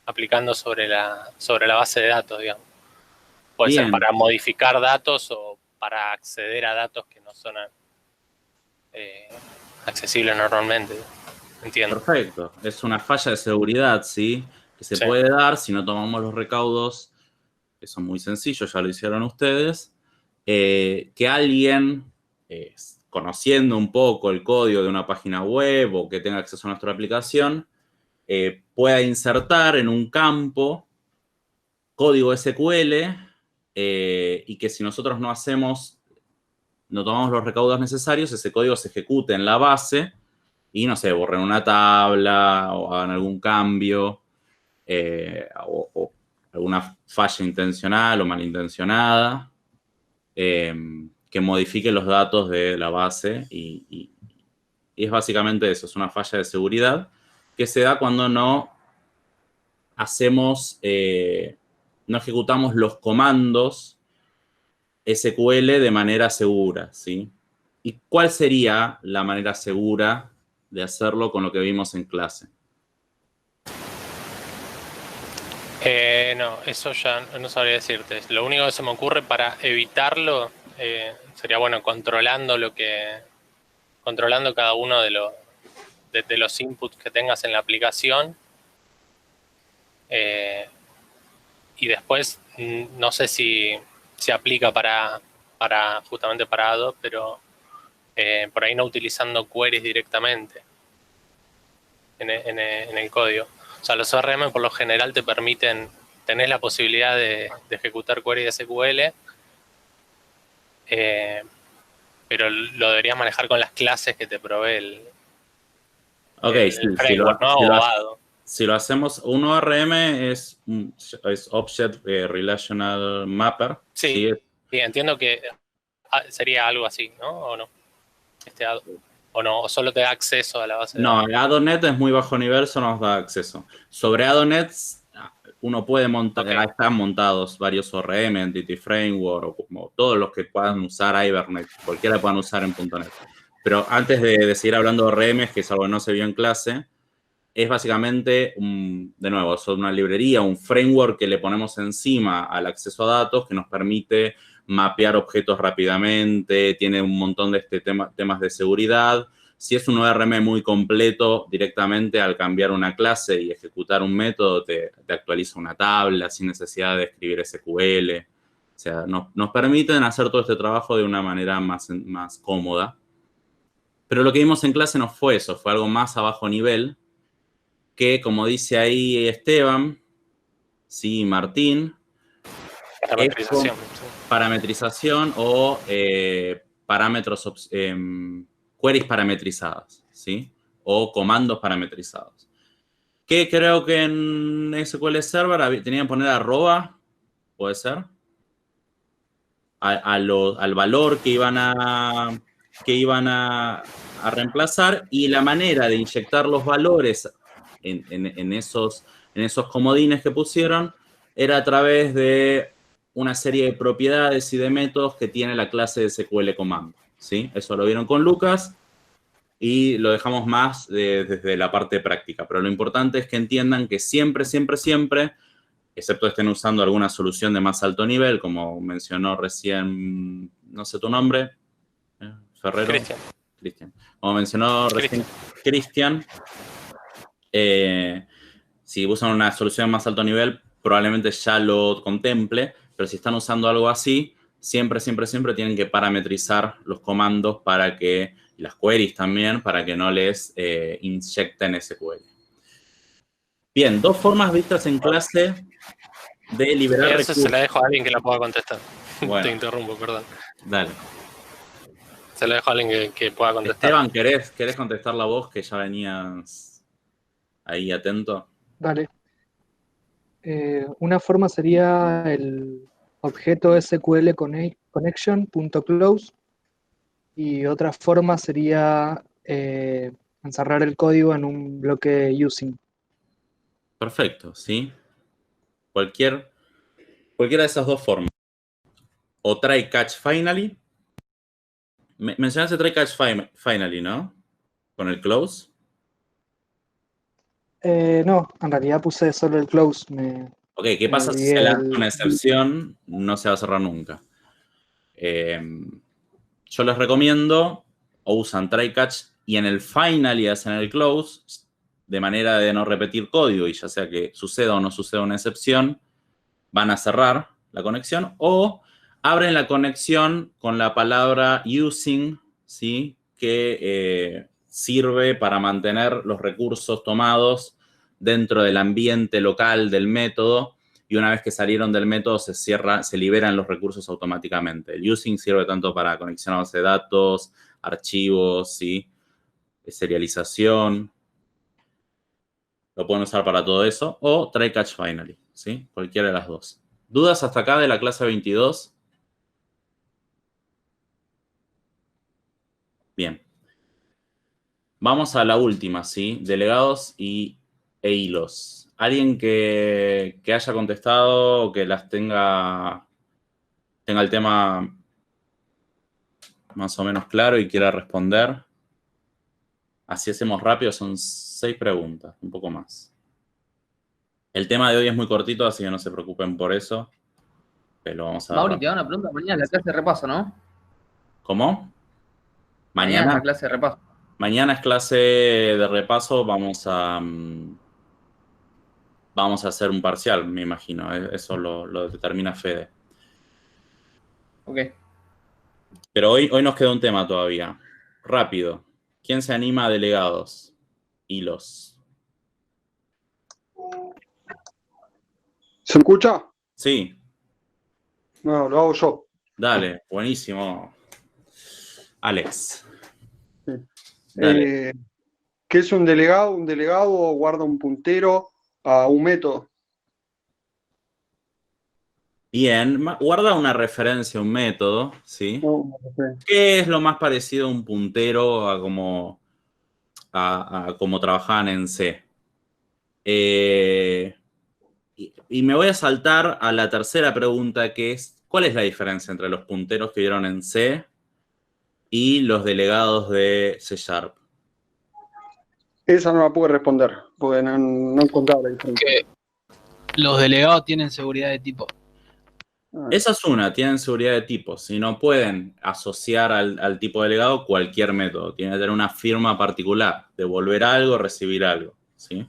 [SPEAKER 5] aplicando sobre la base de datos, digamos. Puede ser para modificar datos o para acceder a datos que no son accesibles normalmente. Entiendo.
[SPEAKER 1] Perfecto. Es una falla de seguridad, ¿sí? Que se puede dar si no tomamos los recaudos, que son muy sencillos, ya lo hicieron ustedes, que alguien, conociendo un poco el código de una página web o que tenga acceso a nuestra aplicación, pueda insertar en un campo código SQL y que si nosotros no tomamos los recaudos necesarios, ese código se ejecute en la base y, no sé, borren una tabla o hagan algún cambio o alguna falla intencional o malintencionada, que modifique los datos de la base y es básicamente eso, es una falla de seguridad que se da cuando no hacemos, no ejecutamos los comandos SQL de manera segura, ¿sí? ¿Y cuál sería la manera segura de hacerlo con lo que vimos en clase?
[SPEAKER 5] No, eso ya no sabría decirte. Lo único que se me ocurre para evitarlo sería, bueno, controlando cada uno de los inputs que tengas en la aplicación. Y después, no sé si se aplica justamente para Adobe, pero por ahí no utilizando queries directamente en el código. O sea, los ORM por lo general te permiten, tenés la posibilidad de ejecutar queries de SQL, pero lo deberías manejar con las clases que te provee el framework, ¿no? O Adobe.
[SPEAKER 1] Si lo hacemos, un ORM es Object Relational Mapper.
[SPEAKER 5] Sí, entiendo que sería algo así, ¿no? ¿O no? ¿O no? ¿O solo te da acceso a la base de datos?
[SPEAKER 1] No, ADONet es muy bajo nivel, eso nos da acceso. Sobre ADONet, uno puede montar, están montados varios ORM, Entity Framework, o como todos los que puedan usar Hibernate, cualquiera puedan usar en .NET. Pero antes de seguir hablando de ORMs, que es algo que no se vio en clase, es básicamente, de nuevo, es una librería, un framework que le ponemos encima al acceso a datos que nos permite mapear objetos rápidamente, tiene un montón de temas de seguridad. Si es un ORM muy completo, directamente al cambiar una clase y ejecutar un método, te actualiza una tabla sin necesidad de escribir SQL. O sea, nos permiten hacer todo este trabajo de una manera más cómoda. Pero lo que vimos en clase no fue eso, fue algo más a bajo nivel, que, como dice ahí Esteban, sí, Martín, parametrización o parámetros, queries parametrizadas, ¿sí? O comandos parametrizados. Que creo que en SQL Server tenían que poner arroba, ¿puede ser? Al valor que iban a reemplazar, y la manera de inyectar los valores en esos comodines que pusieron era a través de una serie de propiedades y de métodos que tiene la clase de SQL Command, ¿sí? Eso lo vieron con Lucas y lo dejamos más desde la parte práctica. Pero lo importante es que entiendan que siempre, siempre, siempre, excepto estén usando alguna solución de más alto nivel, como mencionó recién, no sé tu nombre, Ferrero. Cristian. Como mencionó recién Cristian, si usan una solución de más alto nivel, probablemente ya lo contemple, pero si están usando algo así, siempre, siempre, siempre tienen que parametrizar los comandos para que, y las queries también, para que no les inyecten SQL. Bien, dos formas vistas en clase de liberar recursos.
[SPEAKER 5] Se la dejo a alguien que la pueda contestar.
[SPEAKER 1] Bueno.
[SPEAKER 5] Te interrumpo, perdón.
[SPEAKER 1] Dale.
[SPEAKER 5] Se la dejo a alguien que pueda contestar.
[SPEAKER 1] Esteban, ¿querés contestar la voz que ya venías ahí atento?
[SPEAKER 6] Dale. Una forma sería el objeto SQL connection.close y otra forma sería encerrar el código en un bloque using.
[SPEAKER 1] Perfecto, ¿sí? Cualquiera de esas dos formas. O try catch finally. Mencionaste try catch finally, ¿no? Con el close.
[SPEAKER 6] No, en realidad puse solo el close.
[SPEAKER 1] Ok, ¿qué pasa si se lanza una excepción? No se va a cerrar nunca. Yo les recomiendo o usan try catch y en el finally hacen el close, de manera de no repetir código, y ya sea que suceda o no suceda una excepción, van a cerrar la conexión, o abren la conexión con la palabra using, ¿sí? Que sirve para mantener los recursos tomados dentro del ambiente local del método, y una vez que salieron del método se liberan los recursos automáticamente. El using sirve tanto para conexión a base de datos, archivos, ¿sí? Serialización. Lo pueden usar para todo eso. O try catch finally, ¿sí? Cualquiera de las dos. ¿Dudas hasta acá de la clase 22? Vamos a la última, ¿sí? Delegados e hilos. ¿Alguien que haya contestado o que las tenga el tema más o menos claro y quiera responder? Así hacemos rápido, son 6 preguntas, un poco más. El tema de hoy es muy cortito, así que no se preocupen por eso. Pero vamos a ver.
[SPEAKER 7] Mauri, te da una pregunta. Mañana es la clase de repaso, ¿no?
[SPEAKER 1] ¿Cómo?
[SPEAKER 7] Mañana es
[SPEAKER 1] Mañana.
[SPEAKER 7] la clase de repaso.
[SPEAKER 1] Mañana es clase de repaso, vamos a hacer un parcial, me imagino. Eso lo determina Fede.
[SPEAKER 7] Ok.
[SPEAKER 1] Pero hoy nos queda un tema todavía. Rápido. ¿Quién se anima a delegados? Hilos.
[SPEAKER 8] ¿Se escucha?
[SPEAKER 1] Sí,
[SPEAKER 8] No, lo hago yo.
[SPEAKER 1] dale, buenísimo. Alex. Dale.
[SPEAKER 8] ¿Qué es un delegado? Un delegado guarda un puntero a un método.
[SPEAKER 1] Bien, guarda una referencia, un método, ¿sí?
[SPEAKER 8] No sé.
[SPEAKER 1] ¿Qué es lo más parecido a un puntero a como trabajaban en C? Y me voy a saltar a la tercera pregunta, que es, ¿cuál es la diferencia entre los punteros que vieron en C y los delegados de C#?
[SPEAKER 8] Esa no la puedo responder, porque no encontraba la diferencia.
[SPEAKER 9] Que los delegados tienen seguridad de tipo.
[SPEAKER 1] Esa es una, tienen seguridad de tipos y no pueden asociar al tipo delegado cualquier método. Tiene que tener una firma particular, devolver algo, recibir algo, ¿sí?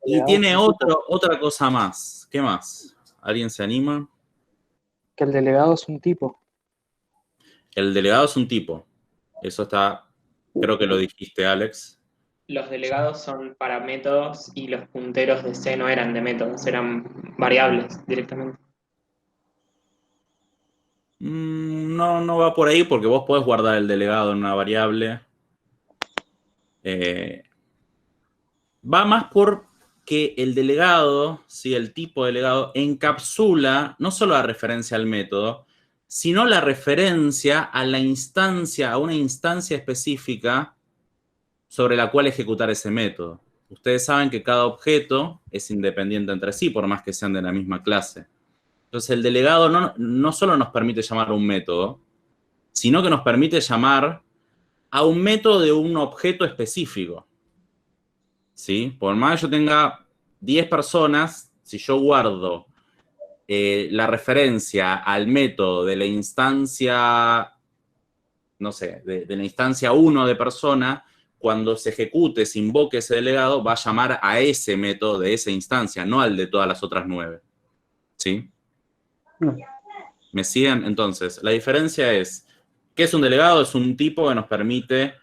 [SPEAKER 1] Y tiene otra cosa más. ¿Qué más? ¿Alguien se anima?
[SPEAKER 6] Que el delegado es un tipo.
[SPEAKER 1] El delegado es un tipo. Eso está, creo que lo dijiste, Alex.
[SPEAKER 3] Los delegados son para métodos y los punteros de C no eran de métodos, eran variables directamente.
[SPEAKER 1] No va por ahí porque vos podés guardar el delegado en una variable. Va más por que el delegado, ¿sí? El tipo delegado, encapsula no solo la referencia al método, sino la referencia a la instancia, a una instancia específica sobre la cual ejecutar ese método. Ustedes saben que cada objeto es independiente entre sí, por más que sean de la misma clase. Entonces, el delegado no solo nos permite llamar a un método, sino que nos permite llamar a un método de un objeto específico. ¿Sí? Por más que yo tenga 10 personas, si yo guardo la referencia al método de la instancia, no sé, de la instancia 1 de persona, cuando se ejecute, se invoque ese delegado, va a llamar a ese método de esa instancia, no al de todas las otras 9. ¿Sí? ¿Me siguen? Entonces, la diferencia es, ¿qué es un delegado? Es un tipo que nos permite,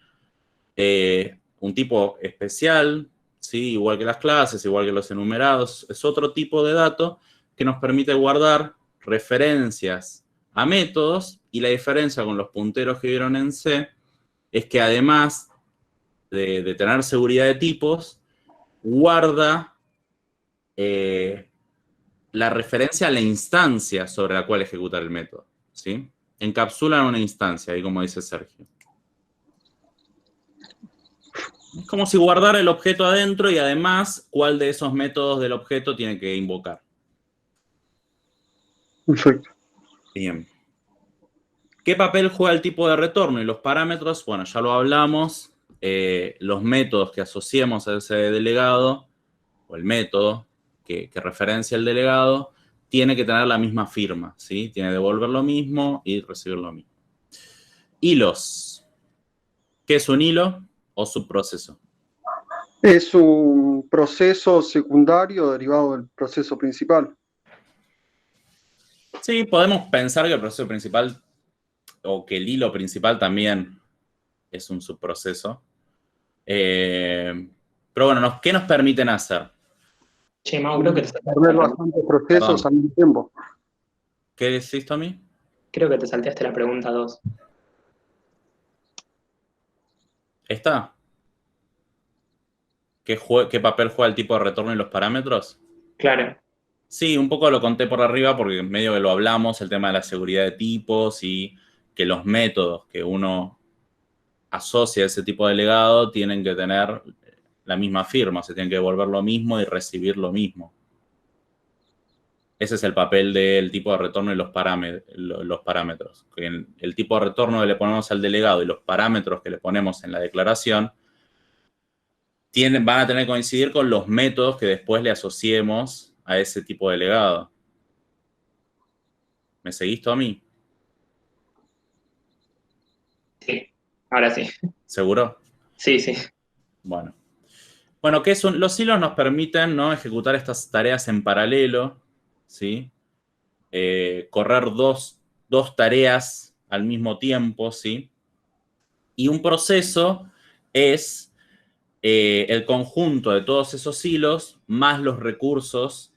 [SPEAKER 1] un tipo especial, ¿sí? Igual que las clases, igual que los enumerados, es otro tipo de dato que nos permite guardar referencias a métodos, y la diferencia con los punteros que vieron en C es que además de tener seguridad de tipos, guarda la referencia a la instancia sobre la cual ejecutar el método, ¿sí? Encapsulan una instancia, ahí como dice Sergio. Es como si guardara el objeto adentro y además cuál de esos métodos del objeto tiene que invocar.
[SPEAKER 8] Perfecto.
[SPEAKER 1] Bien. ¿Qué papel juega el tipo de retorno y los parámetros? Bueno, ya lo hablamos. Los métodos que asociemos a ese delegado, o el método que referencia el delegado, tiene que tener la misma firma, ¿sí? Tiene que devolver lo mismo y recibir lo mismo. Hilos. ¿Qué es un hilo o subproceso?
[SPEAKER 8] Es un proceso secundario derivado del proceso principal.
[SPEAKER 1] Sí, podemos pensar que el proceso principal o que el hilo principal también es un subproceso. Pero bueno, ¿qué nos permiten hacer?
[SPEAKER 3] Che, Mau, creo que te saltaste
[SPEAKER 8] Tener
[SPEAKER 3] la
[SPEAKER 8] bastantes procesos
[SPEAKER 1] Perdón.
[SPEAKER 8] al mismo tiempo.
[SPEAKER 1] ¿Qué decís, Tommy?
[SPEAKER 3] Creo que te salteaste la pregunta 2.
[SPEAKER 1] ¿Esta? ¿Qué papel juega el tipo de retorno y los parámetros?
[SPEAKER 3] Claro.
[SPEAKER 1] Sí, un poco lo conté por arriba porque medio que lo hablamos, el tema de la seguridad de tipos y que los métodos que uno asocia ese tipo de legado tienen que tener la misma firma, o sea, tienen que devolver lo mismo y recibir lo mismo. Ese es el papel del tipo de retorno y los parámetros. El tipo de retorno que le ponemos al delegado y los parámetros que le ponemos en la declaración van a tener que coincidir con los métodos que después le asociemos a ese tipo de legado. ¿Me seguís, Tommy?
[SPEAKER 3] Sí, ahora sí.
[SPEAKER 1] ¿Seguro?
[SPEAKER 3] Sí, sí.
[SPEAKER 1] Bueno. Bueno, ¿qué son? Los hilos nos permiten, ¿no?, ejecutar estas tareas en paralelo, ¿sí? Correr dos tareas al mismo tiempo, ¿sí? Y un proceso es el conjunto de todos esos hilos más los recursos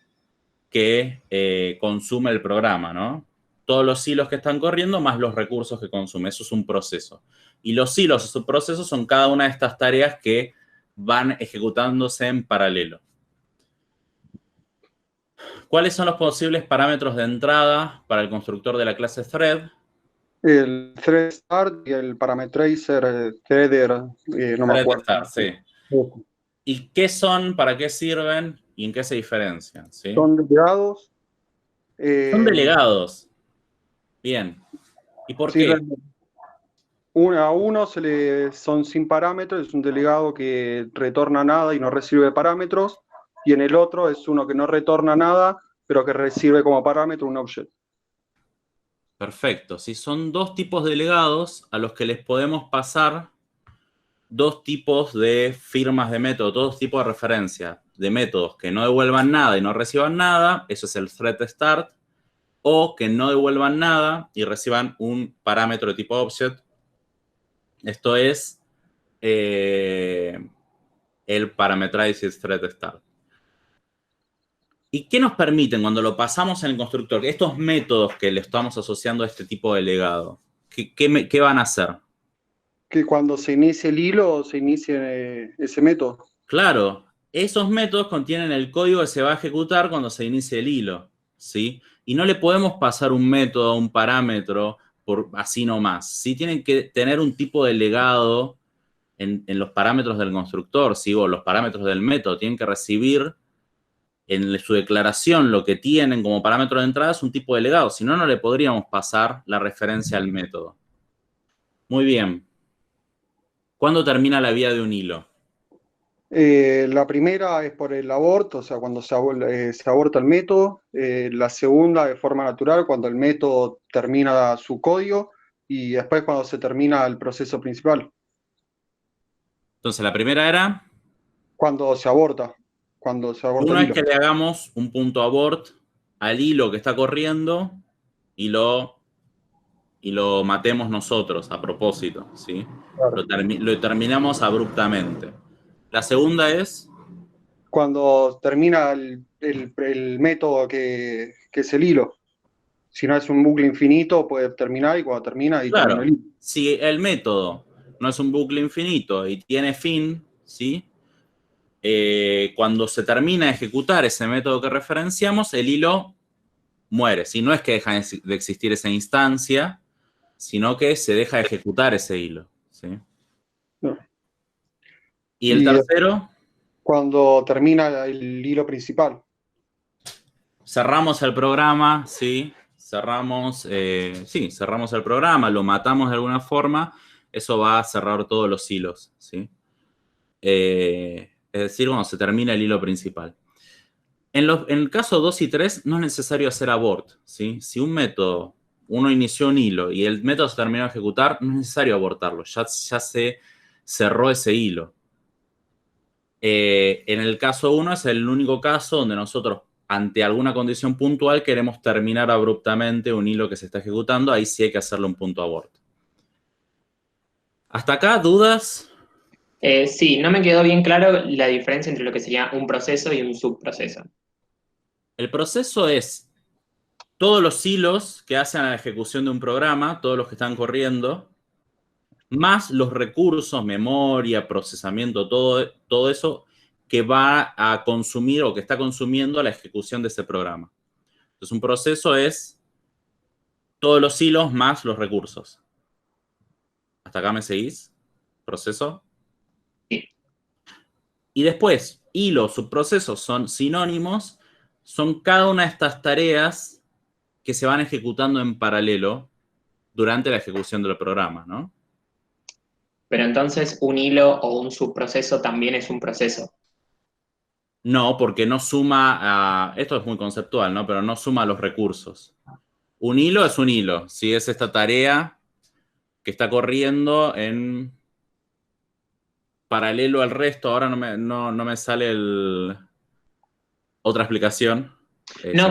[SPEAKER 1] que consume el programa, ¿no? Todos los hilos que están corriendo más los recursos que consume. Eso es un proceso. Y los hilos, esos procesos, son cada una de estas tareas que van ejecutándose en paralelo. ¿Cuáles son los posibles parámetros de entrada para el constructor de la clase thread?
[SPEAKER 8] El thread start y el parametracer threader, no me acuerdo.
[SPEAKER 1] Start, sí. ¿Y qué son, para qué sirven y en qué se diferencian? ¿Sí?
[SPEAKER 8] Son delegados.
[SPEAKER 1] Son delegados. Bien. ¿Y por qué?
[SPEAKER 8] A uno son sin parámetros, es un delegado que retorna nada y no recibe parámetros, y en el otro es uno que no retorna nada, pero que recibe como parámetro un objeto.
[SPEAKER 1] Perfecto. Si son dos tipos de delegados a los que les podemos pasar dos tipos de firmas de método, dos tipos de referencia de métodos que no devuelvan nada y no reciban nada, eso es el thread start, o que no devuelvan nada y reciban un parámetro de tipo object. Esto es el parametrize thread start. ¿Y qué nos permiten cuando lo pasamos en el constructor? Estos métodos que le estamos asociando a este tipo de legado, ¿qué van a hacer?
[SPEAKER 8] Que cuando se inicie el hilo, se inicie ese método.
[SPEAKER 1] Claro, esos métodos contienen el código que se va a ejecutar cuando se inicie el hilo, ¿sí? Y no le podemos pasar un método, un parámetro, por así nomás. Sí, tienen que tener un tipo de legado en los parámetros del constructor, ¿sí? O los parámetros del método. Tienen que recibir en su declaración lo que tienen como parámetro de entrada es un tipo de legado. Si no, no le podríamos pasar la referencia al método. Muy bien. ¿Cuándo termina la vida de un hilo?
[SPEAKER 8] La primera es por el abort, o sea, cuando se aborta el método. La segunda, de forma natural, cuando el método termina su código. Y después cuando se termina el proceso principal.
[SPEAKER 1] Entonces, la primera era...
[SPEAKER 8] Cuando se aborta.
[SPEAKER 1] Una es que le hagamos un punto abort al hilo que está corriendo y lo matemos nosotros a propósito, ¿sí? Claro. Lo terminamos abruptamente. La segunda es...
[SPEAKER 8] Cuando termina el método que es el hilo. Si no es un bucle infinito, puede terminar, y cuando termina, ahí
[SPEAKER 1] claro,
[SPEAKER 8] termina el hilo.
[SPEAKER 1] Si el método no es un bucle infinito y tiene fin, ¿sí? Cuando se termina de ejecutar ese método que referenciamos, el hilo muere. Si no es que deja de existir esa instancia, sino que se deja de ejecutar ese hilo, ¿sí?
[SPEAKER 8] No.
[SPEAKER 1] ¿Y el tercero?
[SPEAKER 8] Cuando termina el hilo principal.
[SPEAKER 1] Cerramos el programa, ¿sí? Cerramos el programa, lo matamos de alguna forma, eso va a cerrar todos los hilos, ¿sí? Es decir, cuando se termina el hilo principal. En el caso 2 y 3 no es necesario hacer abort, ¿sí? Si un método, uno inició un hilo y el método se terminó de ejecutar, no es necesario abortarlo, ya se cerró ese hilo. En el caso 1 es el único caso donde nosotros, ante alguna condición puntual, queremos terminar abruptamente un hilo que se está ejecutando, ahí sí hay que hacerle un punto abort. ¿Hasta acá dudas?
[SPEAKER 3] Sí, no me quedó bien claro la diferencia entre lo que sería un proceso y un subproceso.
[SPEAKER 1] El proceso es todos los hilos que hacen la ejecución de un programa, todos los que están corriendo, más los recursos, memoria, procesamiento, todo eso que va a consumir o que está consumiendo la ejecución de ese programa. Entonces, un proceso es todos los hilos más los recursos. ¿Hasta acá me seguís? ¿Proceso?
[SPEAKER 3] Sí.
[SPEAKER 1] Y después, hilo, subproceso son sinónimos, son cada una de estas tareas que se van ejecutando en paralelo durante la ejecución del programa, ¿no?
[SPEAKER 3] Pero entonces un hilo o un subproceso también es un proceso.
[SPEAKER 1] No, porque no suma a... Esto es muy conceptual, ¿no? Pero no suma los recursos. Un hilo es un hilo. Si es esta tarea que está corriendo en paralelo al resto, ahora no me sale otra explicación.
[SPEAKER 3] No,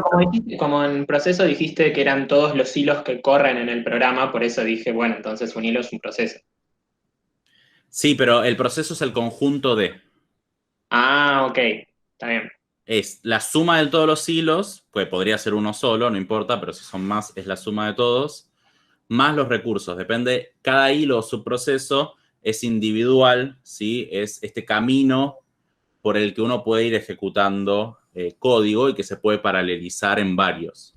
[SPEAKER 3] como en proceso dijiste que eran todos los hilos que corren en el programa, por eso dije, bueno, entonces un hilo es un proceso.
[SPEAKER 1] Sí, pero el proceso es el conjunto de...
[SPEAKER 3] Ah, ok, está bien.
[SPEAKER 1] Es la suma de todos los hilos, pues podría ser uno solo, no importa, pero si son más, es la suma de todos, más los recursos. Depende, cada hilo o subproceso es individual, ¿sí? Es este camino por el que uno puede ir ejecutando código y que se puede paralelizar en varios.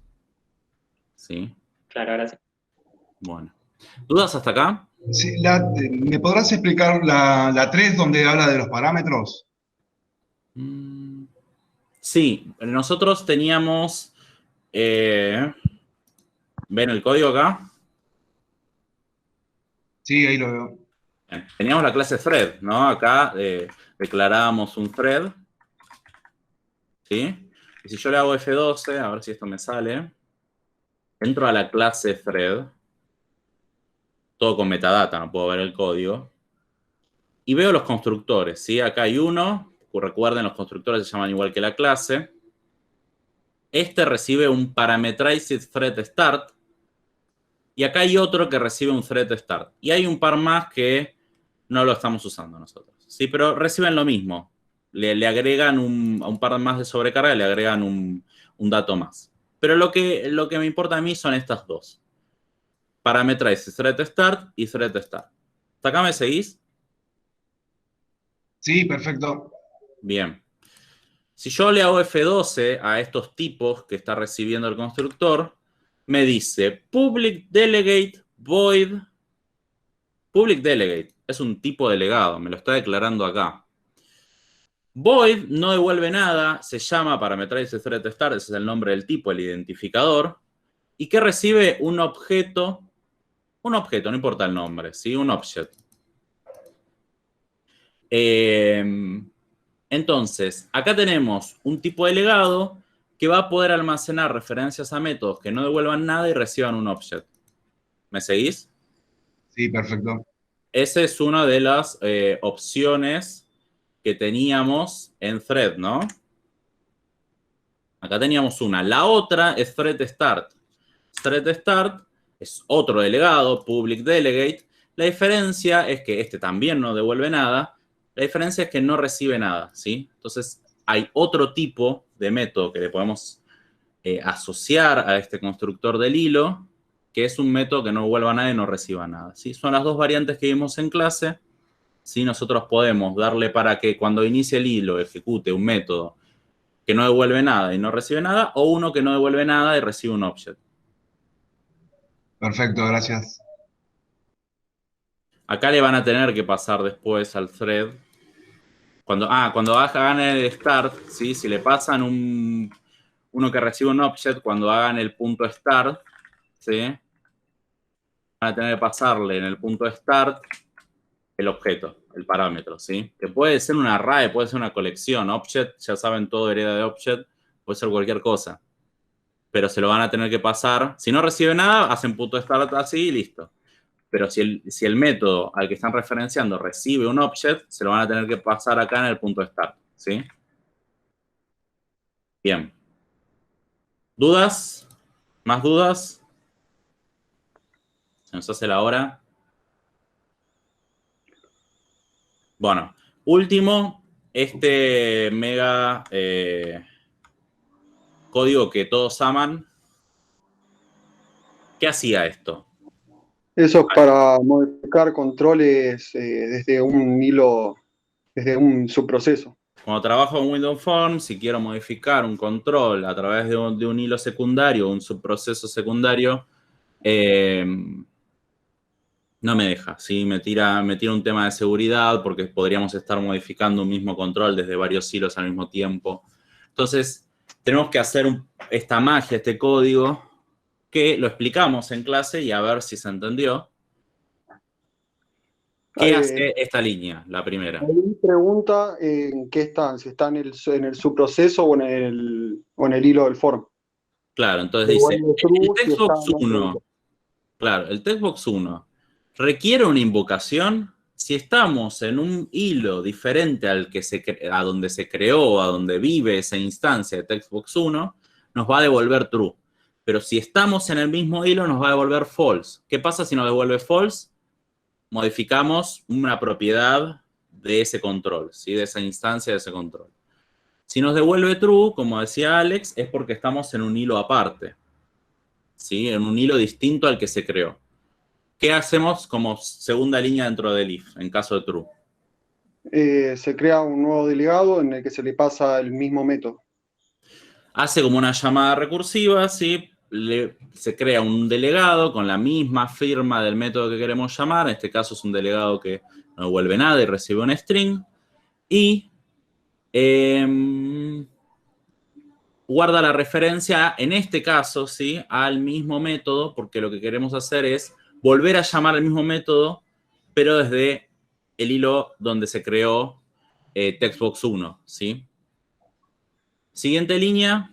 [SPEAKER 1] ¿Sí?
[SPEAKER 3] Claro, ahora sí.
[SPEAKER 1] Bueno. ¿Dudas hasta acá?
[SPEAKER 10] Sí, ¿me podrás explicar la 3 donde habla de los parámetros?
[SPEAKER 1] Sí, nosotros teníamos... ¿ven el código acá?
[SPEAKER 10] Sí, ahí lo veo.
[SPEAKER 1] Bien. Teníamos la clase thread, ¿no? Acá declarábamos un thread. ¿Sí? Y si yo le hago F12, a ver si esto me sale. Entro a la clase thread. Todo con metadata, no puedo ver el código. Y veo los constructores, ¿sí? Acá hay uno. Recuerden, los constructores se llaman igual que la clase. Este recibe un parameterized thread start. Y acá hay otro que recibe un thread start. Y hay un par más que no lo estamos usando nosotros. Sí, pero reciben lo mismo. Le agregan a un par más de sobrecarga, le agregan un dato más. Pero lo que me importa a mí son estas dos. Parameterize thread start y thread start. ¿Hasta acá me seguís?
[SPEAKER 10] Sí, perfecto.
[SPEAKER 1] Bien. Si yo le hago F12 a estos tipos que está recibiendo el constructor, me dice public delegate void. Public delegate es un tipo delegado, me lo está declarando acá. Void no devuelve nada, se llama parameterize thread start, ese es el nombre del tipo, el identificador, y que recibe un objeto, no importa el nombre, ¿sí? Un object. Entonces, acá tenemos un tipo delegado que va a poder almacenar referencias a métodos que no devuelvan nada y reciban un object. ¿Me seguís?
[SPEAKER 10] Sí, perfecto.
[SPEAKER 1] Esa es una de las opciones que teníamos en thread, ¿no? Acá teníamos una. La otra es thread start. Thread start es otro delegado, public delegate. La diferencia es que este también no devuelve nada. La diferencia es que no recibe nada, ¿sí? Entonces, hay otro tipo de método que le podemos asociar a este constructor del hilo, que es un método que no devuelva nada y no reciba nada, ¿sí? Son las dos variantes que vimos en clase. ¿Sí? Nosotros podemos darle para que cuando inicie el hilo ejecute un método que no devuelve nada y no recibe nada, o uno que no devuelve nada y recibe un object.
[SPEAKER 10] Perfecto, gracias.
[SPEAKER 1] Acá le van a tener que pasar después al thread. Cuando hagan el start, ¿sí? Si le pasan uno que recibe un object, cuando hagan el punto start, ¿sí? Van a tener que pasarle en el punto start el objeto, el parámetro, ¿sí? Que puede ser un array, puede ser una colección. Object, ya saben, todo hereda de object, puede ser cualquier cosa. Pero se lo van a tener que pasar. Si no recibe nada, hacen punto start así y listo. Pero si el método al que están referenciando recibe un object, se lo van a tener que pasar acá en el punto start, ¿sí? Bien. ¿Dudas? ¿Más dudas? Se nos hace la hora. Bueno, último, este mega código que todos aman. ¿Qué hacía esto?
[SPEAKER 8] Eso es para modificar controles desde un hilo, desde un subproceso.
[SPEAKER 1] Cuando trabajo en Windows Forms, si quiero modificar un control a través de un hilo secundario, un subproceso secundario, No me deja, ¿sí? Me tira un tema de seguridad porque podríamos estar modificando un mismo control desde varios hilos al mismo tiempo. Entonces, tenemos que hacer esta magia, este código, que lo explicamos en clase y a ver si se entendió. ¿Qué hace esta línea, la primera?
[SPEAKER 8] Ahí pregunta en qué están, si está en el subproceso o en el hilo del for.
[SPEAKER 1] Claro, entonces dice,
[SPEAKER 8] Devuelve true
[SPEAKER 1] el
[SPEAKER 8] si
[SPEAKER 1] textbox
[SPEAKER 8] está en
[SPEAKER 1] 1, claro, el textbox 1 requiere una invocación si estamos en un hilo diferente al que a donde se creó, a donde vive esa instancia de textbox 1, nos va a devolver true. Pero si estamos en el mismo hilo, nos va a devolver false. ¿Qué pasa si nos devuelve false? Modificamos una propiedad de ese control, ¿sí? De esa instancia de ese control. Si nos devuelve true, como decía Alex, es porque estamos en un hilo aparte, ¿sí? En un hilo distinto al que se creó. ¿Qué hacemos como segunda línea dentro del if, en caso de true?
[SPEAKER 8] Se crea un nuevo delegado en el que se le pasa el mismo método.
[SPEAKER 1] Hace como una llamada recursiva, ¿sí? Se crea un delegado con la misma firma del método que queremos llamar. En este caso es un delegado que no devuelve nada y recibe un string. Y guarda la referencia, en este caso, ¿sí? Al mismo método, porque lo que queremos hacer es volver a llamar al mismo método, pero desde el hilo donde se creó textbox 1, ¿sí? Siguiente línea.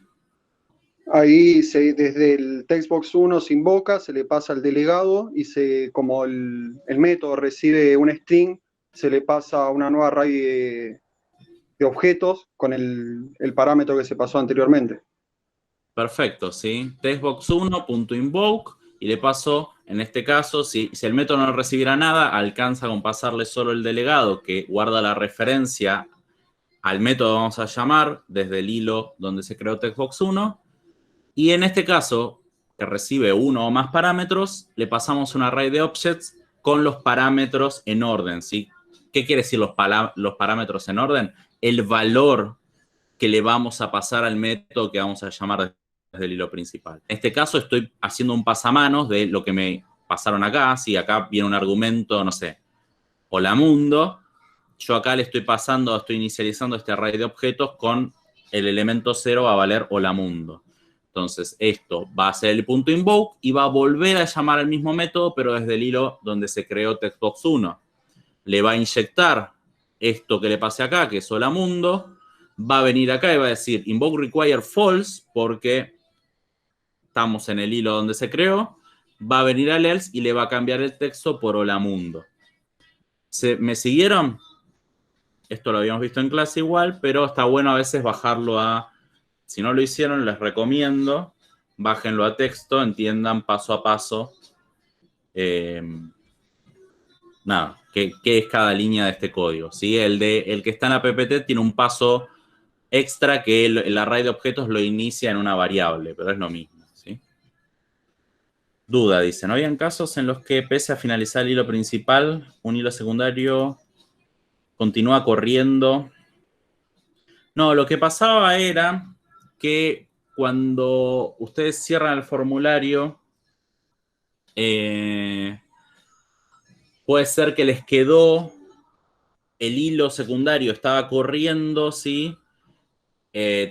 [SPEAKER 8] Ahí desde el textbox 1 se invoca, se le pasa al delegado y como el método recibe un string, se le pasa una nueva array de objetos con el parámetro que se pasó anteriormente.
[SPEAKER 1] Perfecto, ¿sí? Textbox1.invoke y le paso, en este caso, si el método no recibiera nada, alcanza con pasarle solo el delegado que guarda la referencia al método, vamos a llamar, desde el hilo donde se creó textbox1. Y en este caso, que recibe uno o más parámetros, le pasamos un array de objects con los parámetros en orden, ¿sí? ¿Qué quiere decir los parámetros en orden? El valor que le vamos a pasar al método que vamos a llamar desde el hilo principal. En este caso estoy haciendo un pasamanos de lo que me pasaron acá. Si acá viene un argumento, no sé, hola mundo, yo acá le estoy inicializando este array de objetos con el elemento 0 va a valer hola mundo. Entonces, esto va a ser el punto invoke y va a volver a llamar al mismo método, pero desde el hilo donde se creó textbox 1. Le va a inyectar esto que le pase acá, que es hola mundo. Va a venir acá y va a decir invoke require false, porque estamos en el hilo donde se creó. Va a venir al else y le va a cambiar el texto por hola mundo. ¿Me siguieron? Esto lo habíamos visto en clase igual, pero está bueno a veces bajarlo a... Si no lo hicieron, les recomiendo, bájenlo a texto, entiendan paso a paso nada, qué es cada línea de este código, ¿sí? El que está en la PPT tiene un paso extra que el array de objetos lo inicia en una variable, pero es lo mismo, ¿sí? Duda, dice, ¿no habían casos en los que pese a finalizar el hilo principal, un hilo secundario continúa corriendo? No, lo que pasaba era que cuando ustedes cierran el formulario, puede ser que les quedó el hilo secundario, estaba corriendo, ¿sí?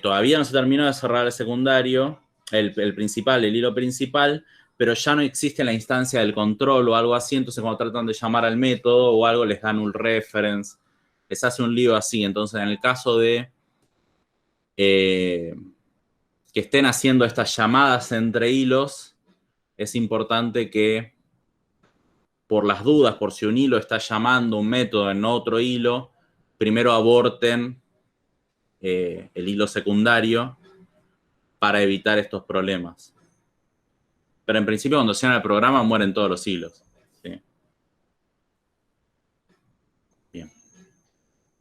[SPEAKER 1] Todavía no se terminó de cerrar el secundario, el principal, el hilo principal, pero ya no existe la instancia del control o algo así, entonces cuando tratan de llamar al método o algo les dan un reference, les hace un lío así. Entonces, en el caso de que estén haciendo estas llamadas entre hilos, es importante que, por las dudas, por si un hilo está llamando un método en otro hilo, primero aborten el hilo secundario para evitar estos problemas. Pero en principio, cuando cierran el programa, mueren todos los hilos.